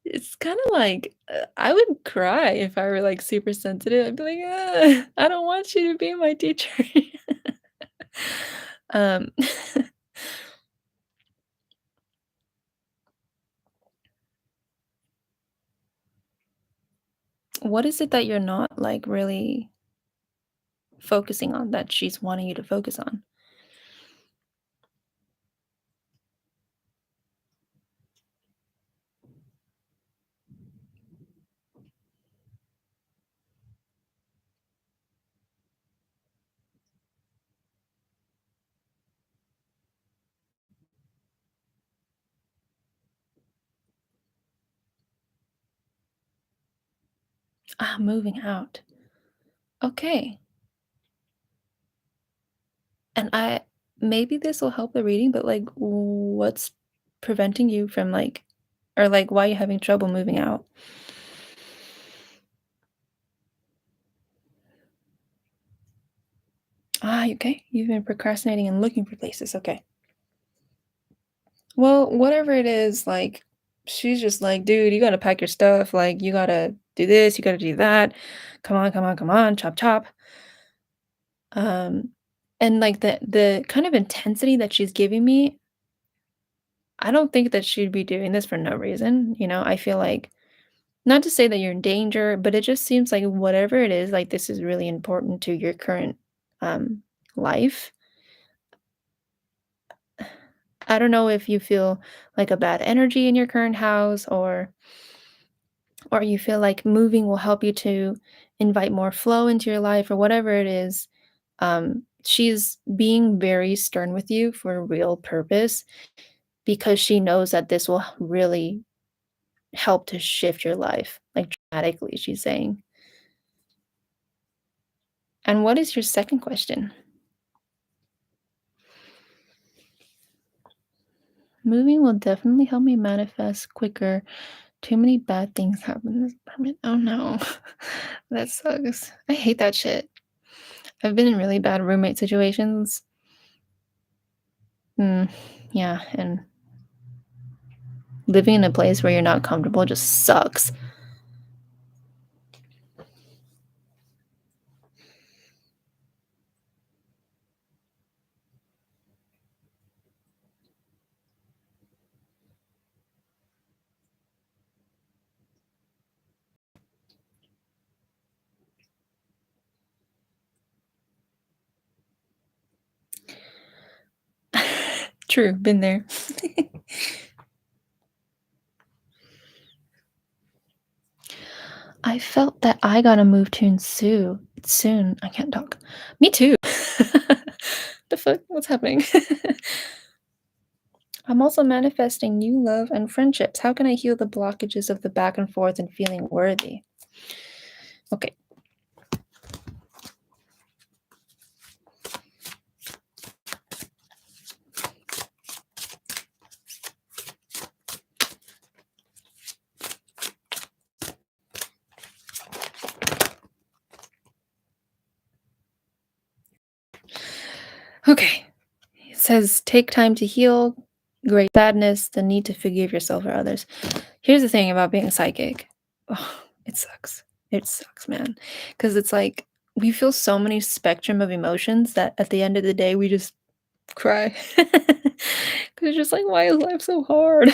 It's kinda like, I would cry if I were, like, super sensitive. I'd be like, I don't want you to be my teacher." Um, what is it that you're not, like, really focusing on that she's wanting you to focus on? Ah, moving out. Okay. And I maybe this will help the reading, but, like, what's preventing you from, like or, like, why are you having trouble moving out? Ah, okay. You've been procrastinating and looking for places, okay. Well, whatever it is, like, she's just like, "Dude, you gotta pack your stuff, like, you gotta do this, you gotta do that. Come on, come on, come on, chop, chop." Um, and, like, the kind of intensity that she's giving me, I don't think that she'd be doing this for no reason, I feel like not to say that you're in danger, but it just seems like whatever it is, like, this is really important to your current, um, life. I don't know if you feel like a bad energy in your current house or you feel like moving will help you to invite more flow into your life or whatever it is. She's being very stern with you for a real purpose because she knows that this will really help to shift your life, like, dramatically, she's saying. And what is your second question? Moving will definitely help me manifest quicker. Too many bad things happen in this apartment. Oh no. That sucks. I hate that shit. I've been in really bad roommate situations. Mm, yeah, and living in a place where you're not comfortable just sucks. True, been there. I felt that I gotta move too soon. Soon. I can't talk. Me too. The fuck? What's happening? I'm also manifesting new love and friendships. How can I heal the blockages of the back and forth and feeling worthy? Okay. Okay. It says take time to heal, great sadness, the need to forgive yourself or others. Here's the thing about being psychic. Oh, it sucks. It sucks, man. Because it's like we feel so many spectrum of emotions that at the end of the day we just cry. Because it's just like, why is life so hard?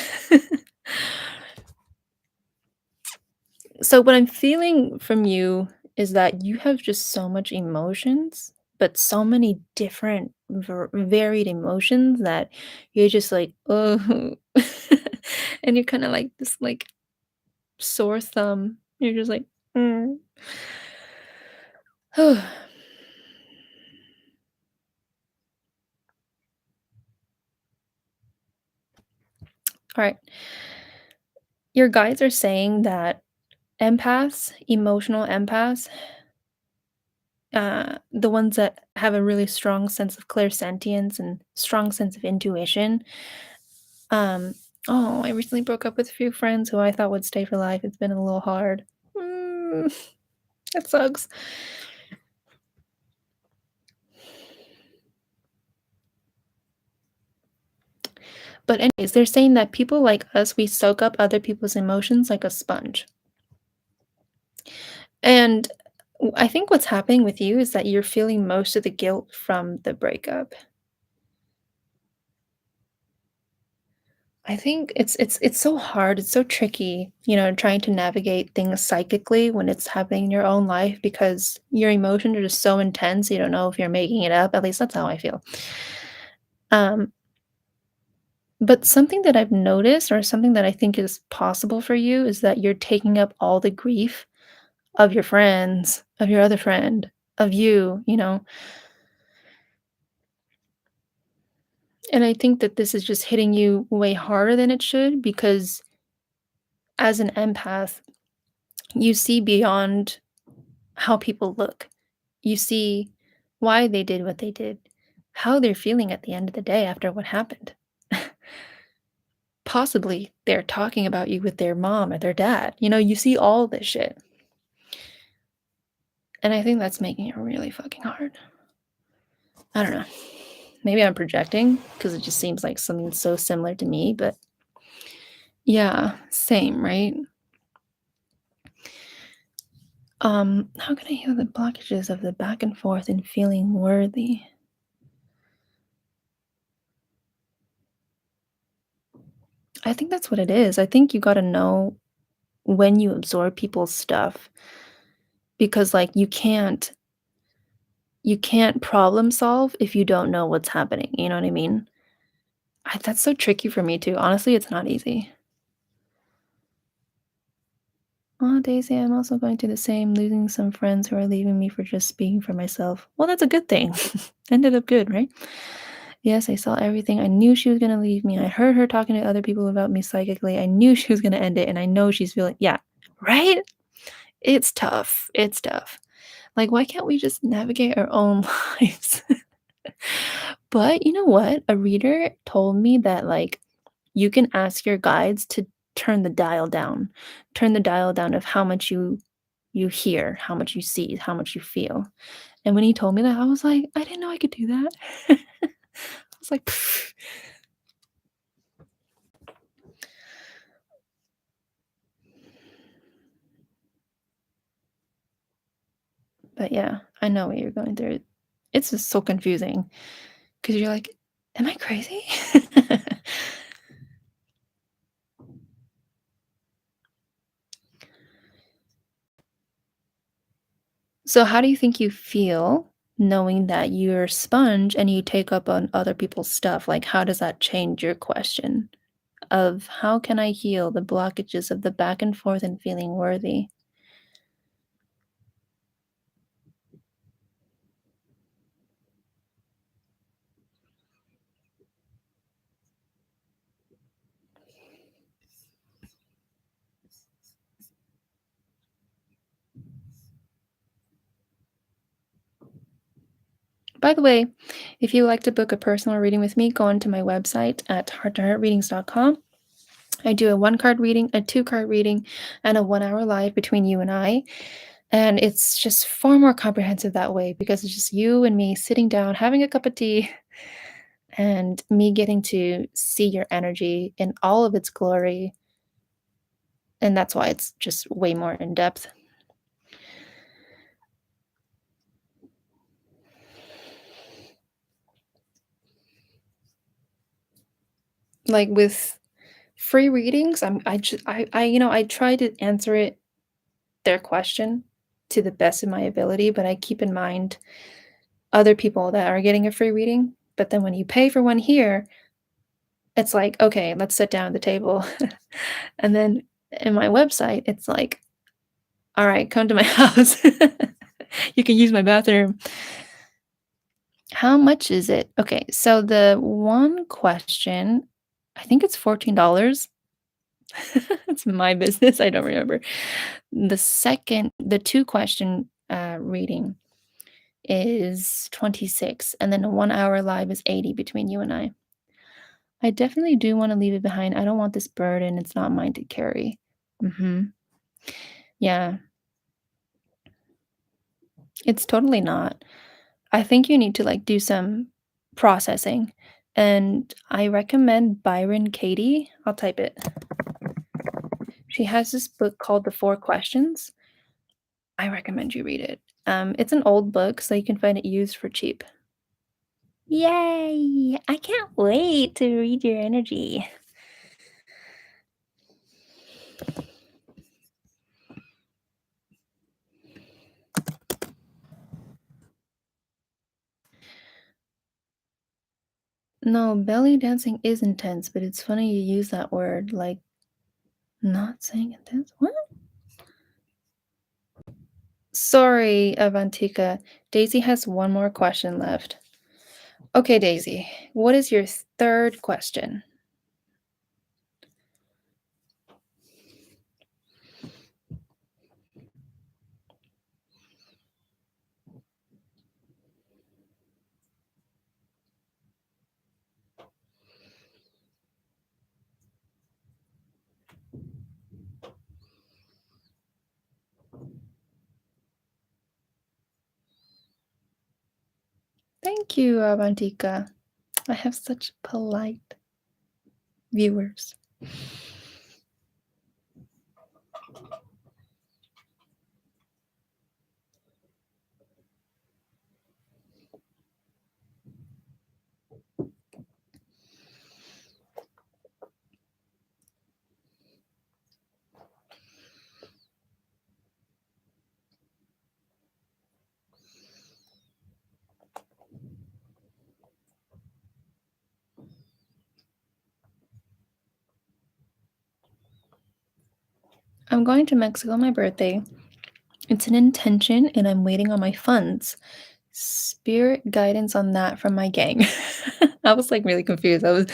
So what I'm feeling from you is that you have just so much emotions, but so many different varied emotions that you're just like, oh, and you're kind of like this like sore thumb. You're just like, mm. All right. Your guides are saying that empaths, emotional empaths, the ones that have a really strong sense of clairsentience and strong sense of intuition. Um, oh, I recently broke up with a few friends who I thought would stay for life. It's been a little hard. Mm, that sucks. But anyways, they're saying that people like us, we soak up other people's emotions like a sponge. And I think what's happening with you is that you're feeling most of the guilt from the breakup. I think it's so hard, it's so tricky, trying to navigate things psychically when it's happening in your own life because your emotions are just so intense, you don't know if you're making it up, at least that's how I feel. Um, but something that I've noticed or something that I think is possible for you is that you're taking up all the grief of your friends, of your other friend, of you. And I think that this is just hitting you way harder than it should because as an empath, you see beyond how people look. You see why they did what they did, how they're feeling at the end of the day after what happened. Possibly they're talking about you with their mom or their dad. You see all this shit. And I think that's making it really fucking hard. I don't know. Maybe I'm projecting because it just seems like something so similar to me, but yeah, same, right? How can I heal the blockages of the back and forth and feeling worthy? I think that's what it is. I think you got to know when you absorb people's stuff because like you can't problem solve if you don't know what's happening, you know what I mean? That's so tricky for me too. Honestly, it's not easy. Oh, Daisy, I'm also going through the same, losing some friends who are leaving me for just speaking for myself. Well, that's a good thing. Ended up good, right? Yes, I saw everything. I knew she was going to leave me. I heard her talking to other people about me psychically. I knew she was going to end it, and I know she's feeling, yeah, right? It's tough. It's tough. Like, why can't we just navigate our own lives? But you know what? A reader told me that, like, you can ask your guides to turn the dial down. Turn the dial down of how much you hear, how much you see, how much you feel. And when he told me that, I was like, I didn't know I could do that. I was like, pfft. But yeah, I know what you're going through. It's just so confusing because you're like, am I crazy? So, how do you think you feel knowing that you're a sponge and you take up on other people's stuff? Like, how does that change your question of how can I heal the blockages of the back and forth and feeling worthy? By the way, if you would like to book a personal reading with me, go onto my website at hearttoheartreadings.com. I do a 1 card reading, a 2 card reading, and a 1 hour live between you and I. And it's just far more comprehensive that way because it's just you and me sitting down, having a cup of tea, and me getting to see your energy in all of its glory. And that's why it's just way more in depth. Like with free readings, I try to answer their question to the best of my ability, but I keep in mind other people that are getting a free reading. But then when you pay for one here, it's like, okay, let's sit down at the table. And then in my website, it's like, all right, come to my house. You can use my bathroom. How much is it? Okay, so the one question, I think it's $14. It's my business. I don't remember. The 2 question reading is 26, and then a 1 hour live is 80 between you and I. I definitely do want to leave it behind. I don't want this burden. It's not mine to carry. Yeah, it's totally not. I think you need to like do some processing. And I recommend Byron Katie. I'll type it. She has this book called The 4 Questions. I recommend you read it. It's an old book, so you can find it used for cheap. Yay! I can't wait to read your energy. No, belly dancing is intense, but it's funny you use that word, like not saying intense. What? Sorry, Avantika. Daisy has one more question left. Okay, Daisy, what is your 3rd question? Thank you, Avantika. I have such polite viewers. I'm going to Mexico on my birthday. It's an intention, and I'm waiting on my funds. Spirit guidance on that from my gang. I was like really confused. I was.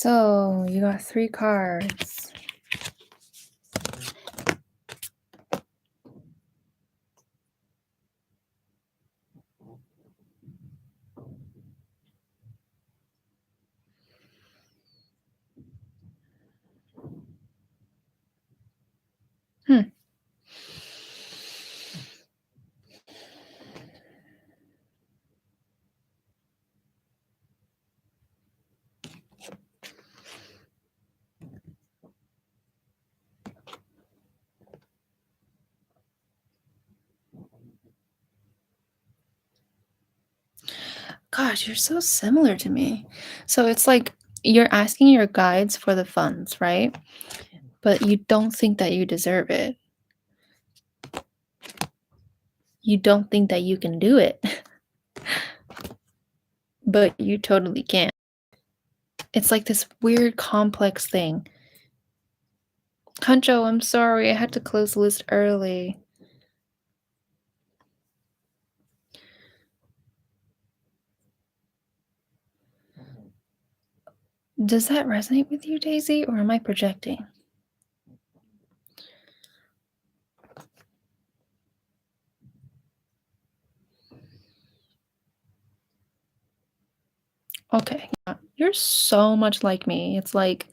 So you got 3 cards. Gosh, you're so similar to me. So it's like you're asking your guides for the funds, right? But you don't think that you deserve it. You don't think that you can do it, but you totally can. It's like this weird complex thing. Kancho, I'm sorry. I had to close the list early. Does that resonate with you, Daisy, or am I projecting? Okay. Yeah. You're so much like me. It's like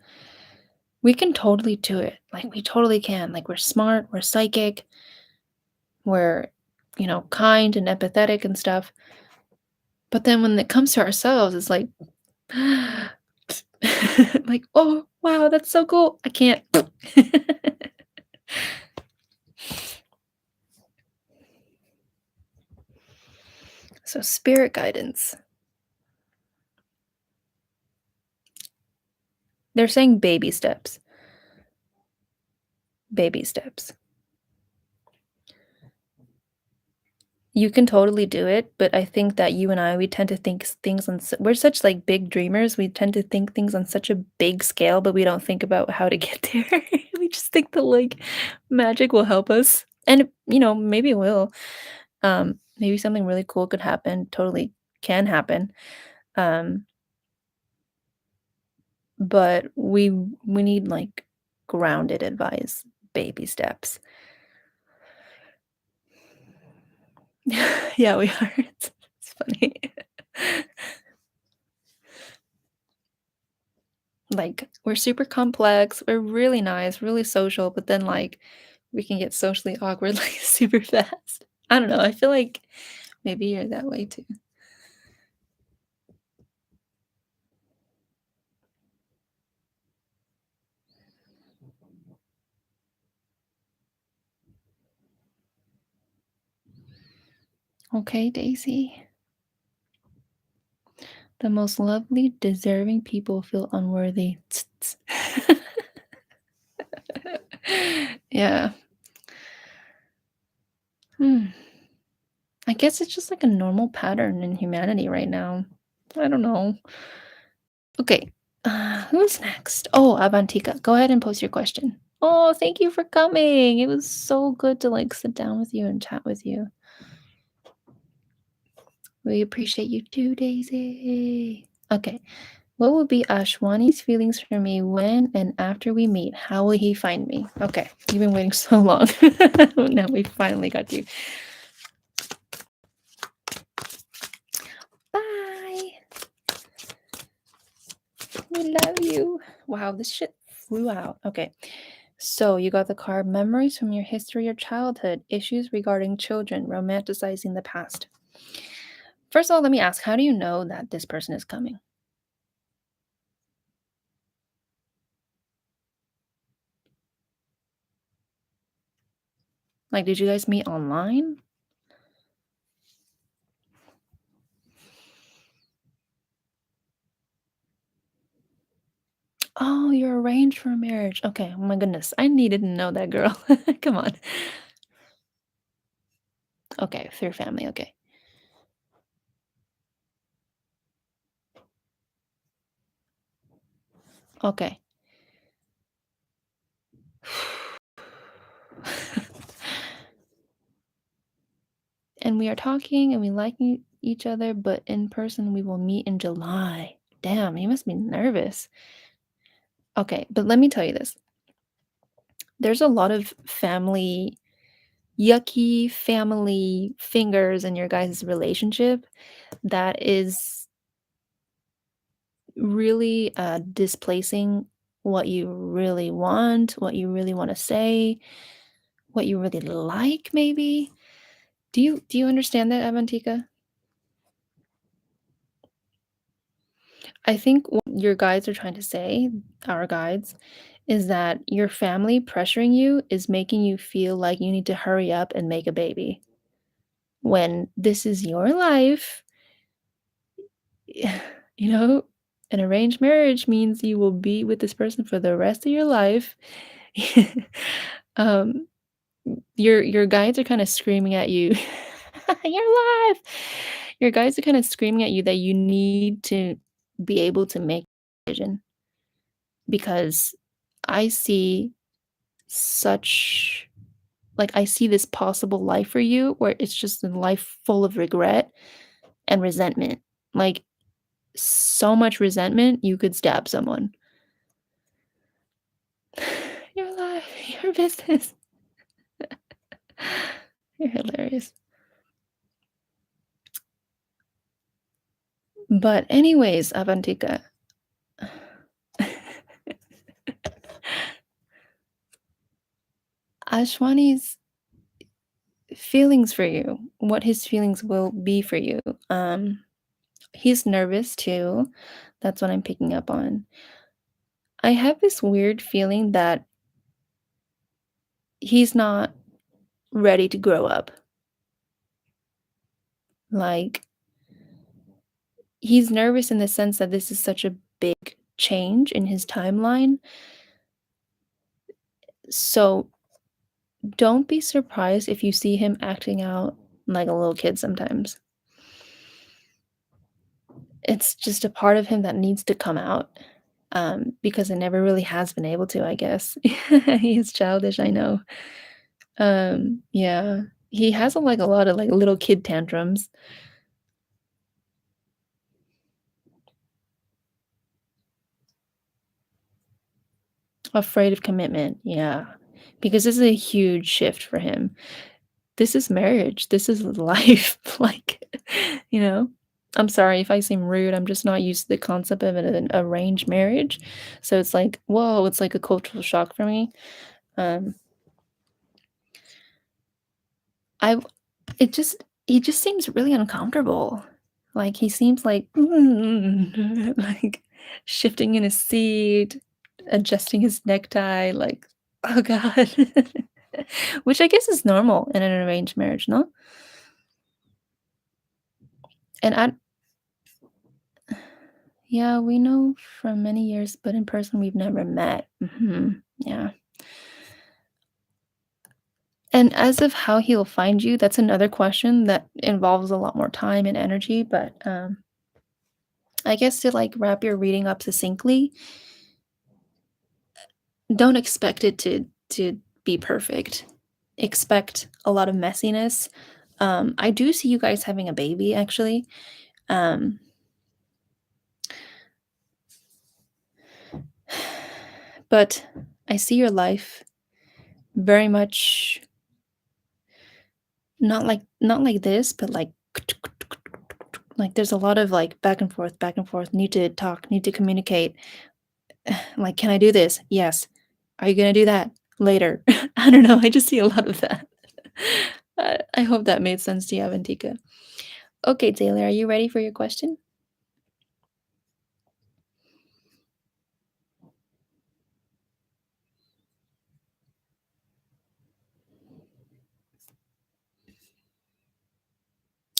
we can totally do it. Like we totally can. Like we're smart, we're psychic, we're, kind and empathetic and stuff. But then when it comes to ourselves, it's like, like, oh, wow, that's so cool. I can't. So, spirit guidance. They're saying baby steps. Baby steps. You can totally do it, but I think that you and I, we tend to think things on, we're such like big dreamers. We tend to think things on such a big scale, but we don't think about how to get there. We just think that like magic will help us. And, maybe it will. Maybe something really cool could happen. Totally can happen. Um, but we need like grounded advice, baby steps. Yeah, we are. It's funny. Like, we're super complex, we're really nice, really social, but then, like, we can get socially awkward, like, super fast. I don't know, I feel like maybe you're that way too. Okay, Daisy. The most lovely, deserving people feel unworthy. Tsk, tsk. Yeah. Hmm. I guess it's just like a normal pattern in humanity right now. I don't know. Okay. Who's next? Oh, Avantika. Go ahead and post your question. Oh, thank you for coming. It was so good to like sit down with you and chat with you. We appreciate you too, Daisy. Okay. What will be Ashwani's feelings for me when and after we meet? How will he find me? Okay. You've been waiting so long. Now we finally got you. Bye. We love you. Wow, this shit flew out. Okay. So you got the card memories from your history or childhood, issues regarding children, romanticizing the past. First of all, let me ask, how do you know that this person is coming? Like, did you guys meet online? Oh, you're arranged for marriage. Okay. Oh my goodness. I needed to know that, girl. Come on. Okay. For your family. Okay. Okay. And we are talking and we like each other, but in person we will meet in July. Damn, you must be nervous. Okay, but let me tell you this. There's a lot of yucky family fingers in your guys' relationship that is really, displacing what you really want, what you really wanna say, what you really like, maybe? Do you understand that, Avantika? I think what your guides are trying to say, our guides, is that your family pressuring you is making you feel like you need to hurry up and make a baby, when this is your life. You know, an arranged marriage means you will be with this person for the rest of your life. Um, your guides are kinda screaming at you, "You're alive!" Your guides are kinda screaming at you that you need to be able to make a decision, because I see such I see this possible life for you where it's just a life full of regret and resentment. Like, so much resentment, you could stab someone. You're alive, your business. You're hilarious. But anyways, Avantika, Ashwani's feelings for you, what his feelings will be for you. He's nervous too. That's what I'm picking up on. I have this weird feeling that he's not ready to grow up. Like, he's nervous in the sense that this is such a big change in his timeline. So don't be surprised if you see him acting out like a little kid sometimes. It's just a part of him that needs to come out, because it never really has been able to, I guess. He's childish, I know. Yeah. He has, a lot of, little kid tantrums. Afraid of commitment, yeah. Because this is a huge shift for him. This is marriage, this is life, you know? I'm sorry if I seem rude, I'm just not used to the concept of an arranged marriage, so it's like, "Whoa," it's like a cultural shock for me. Um, I it just he just seems really uncomfortable. Like, he seems like, like, shifting in his seat, adjusting his necktie, like, "Oh god." Which I guess is normal in an arranged marriage, no? And I Yeah, we know for many years, but in person, we've never met. Mhm, yeah. And as of how he'll find you, that's another question that involves a lot more time and energy, but, I guess to, wrap your reading up succinctly, don't expect it to be perfect. Expect a lot of messiness. I do see you guys having a baby, actually, um, but I see your life very much not like this, but there's a lot of, back and forth, need to talk, need to communicate. Like, "Can I do this?" "Yes." "Are you gonna do that?" "Later." I don't know, I just see a lot of that. I hope that made sense to you, Avantika. Okay, Taylor, are you ready for your question?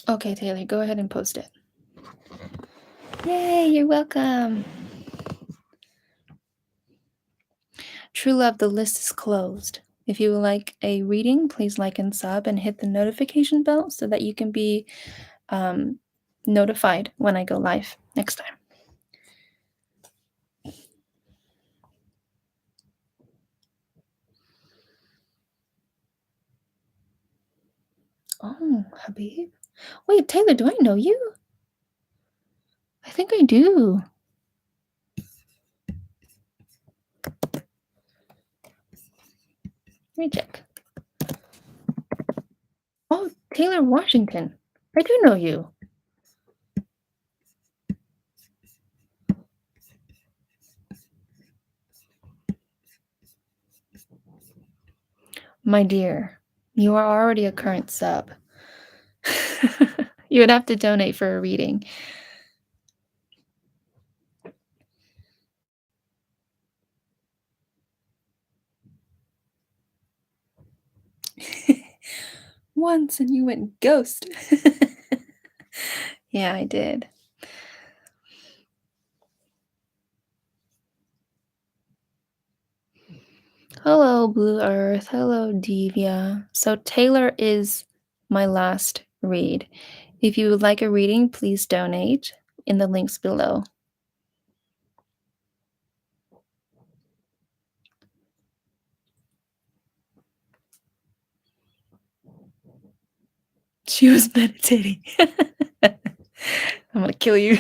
Okay, Taylor, go ahead and post it. Yay, you're welcome. True love, the list is closed. If you would like a reading, please like and sub and hit the notification bell so that you can be um, notified when I go live next time. Oh, Habib. Wait, Taylor, do I know you? I think I do. Let me check. Oh, Taylor Washington. I do know you. My dear, you are already a current sub. You would have to donate for a reading. Once and you went ghost. Yeah, I did. Hello, Blue Earth. Hello, Divya. So, Taylor is my last read. If you would like a reading, please donate in the links below. She was meditating. I'm gonna kill you.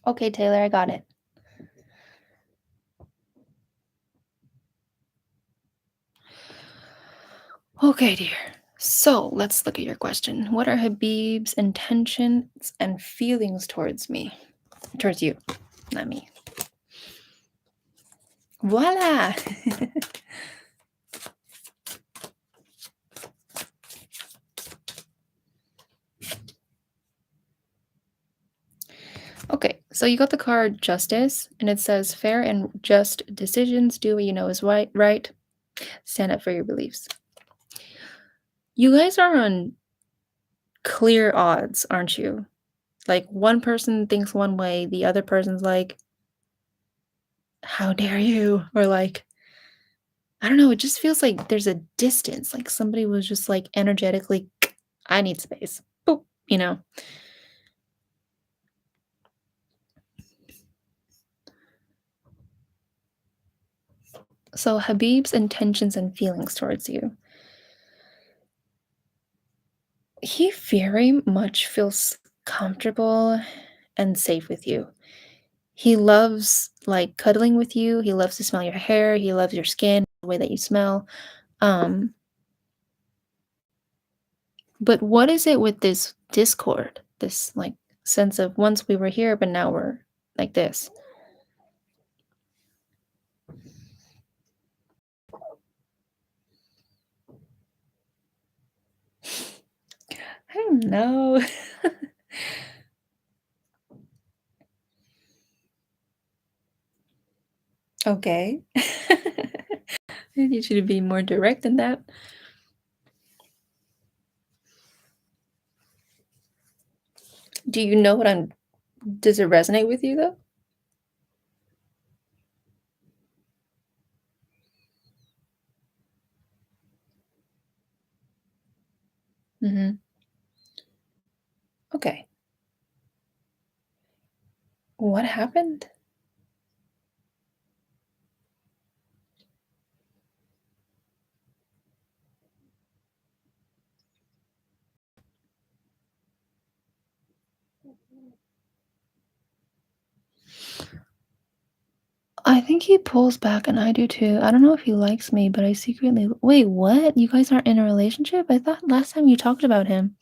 Okay, Taylor, I got it. Okay, dear. So let's look at your question. What are Habib's intentions and feelings towards me? Towards you, not me. Voila! Okay, so you got the card Justice, and it says fair and just decisions, do what you know is right, stand up for your beliefs. You guys are on clear odds, aren't you? Like, one person thinks one way, the other person's like, how dare you? Or like, I don't know, it just feels like there's a distance. Like somebody was just like energetically, I need space. Boop, you know? So Habib's intentions and feelings towards you. He very much feels comfortable and safe with you. He loves like cuddling with you. He loves to smell your hair. He loves your skin, the way that you smell. Um, but what is it with this discord? This like sense of once we were here, but now we're like this. I don't know. Okay. I need you to be more direct than that. Do you know what I'm does it resonate with you though? Mhm. Okay. What happened? I think he pulls back and I do too. I don't know if he likes me, but I secretly wait, what? You guys aren't in a relationship? I thought last time you talked about him.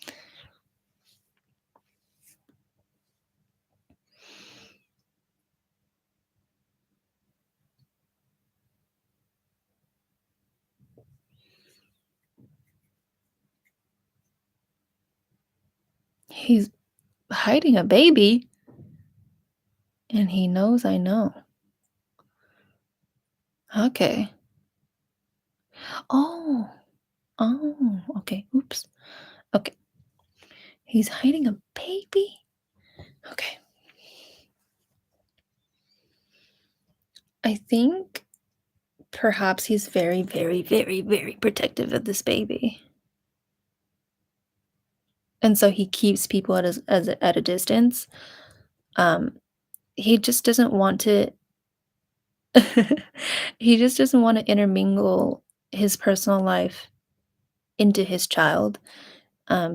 He's hiding a baby and he knows I know. Okay. Oh. Oh, okay. Oops. Okay. He's hiding a baby? Okay. I think perhaps he's very, very, very, very protective of this baby. and so he keeps people at a distance. Um, he just doesn't want to he just doesn't wanna intermingle his personal life into his child,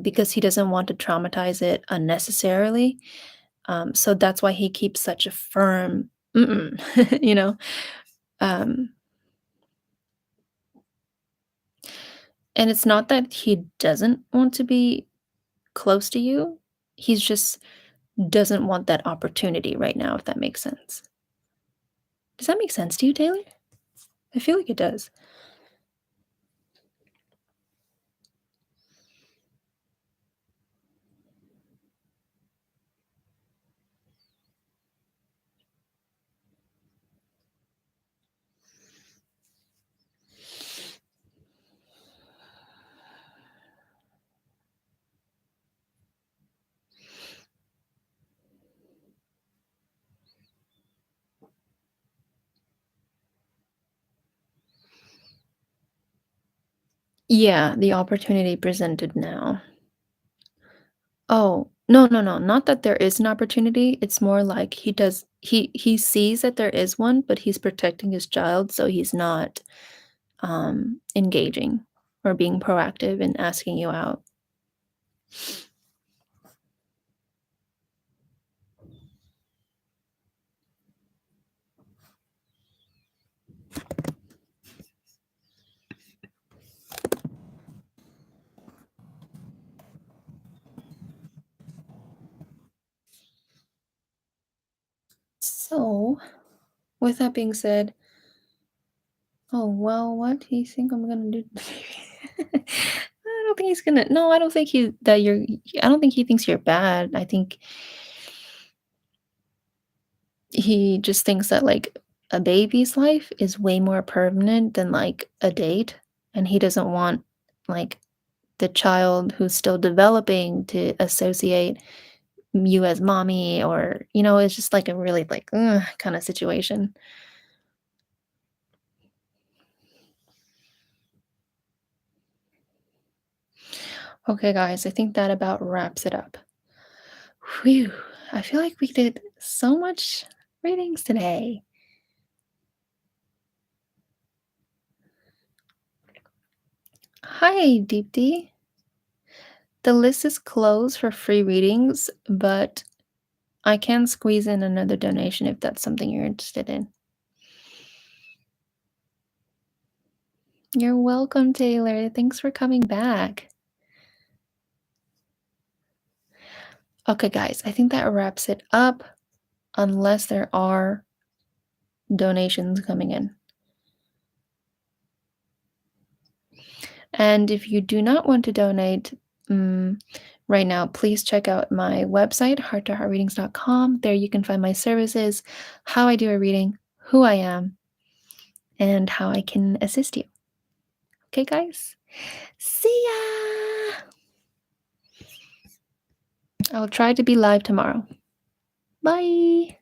because he doesn't want to traumatize it unnecessarily. So that's why he keeps such a firm "Mm-mm," you know? Um, and it's not that he doesn't want to be close to you, he's just doesn't want that opportunity right now, if that makes sense. Does that make sense to you, Taylor? I feel like it does. Yeah, the opportunity presented now. Oh, no, no, no, not that there is an opportunity, it's more like he sees that there is one, but he's protecting his child, so he's not, engaging or being proactive and asking you out. So, with that being said, oh, well, what do you think I'm gonna do? I don't think he's gonna no, I don't think he that you're I don't think he thinks you're bad. I think he just thinks that, like, a baby's life is way more permanent than, like, a date, and he doesn't want, like, the child who's still developing to associate you as mommy or, it's just, like, a really, like, ugh, kinda situation. Okay, guys, I think that about wraps it up. Whew, I feel like we did so much readings today. Hi, Deepti. The list is closed for free readings, but I can squeeze in another donation if that's something you're interested in. You're welcome, Taylor. Thanks for coming back. Okay, guys, I think that wraps it up unless there are donations coming in. And if you do not want to donate right now, please check out my website, heart2heartreadings.com. There you can find my services, how I do a reading, who I am, and how I can assist you. Okay, guys? See ya! I'll try to be live tomorrow. Bye!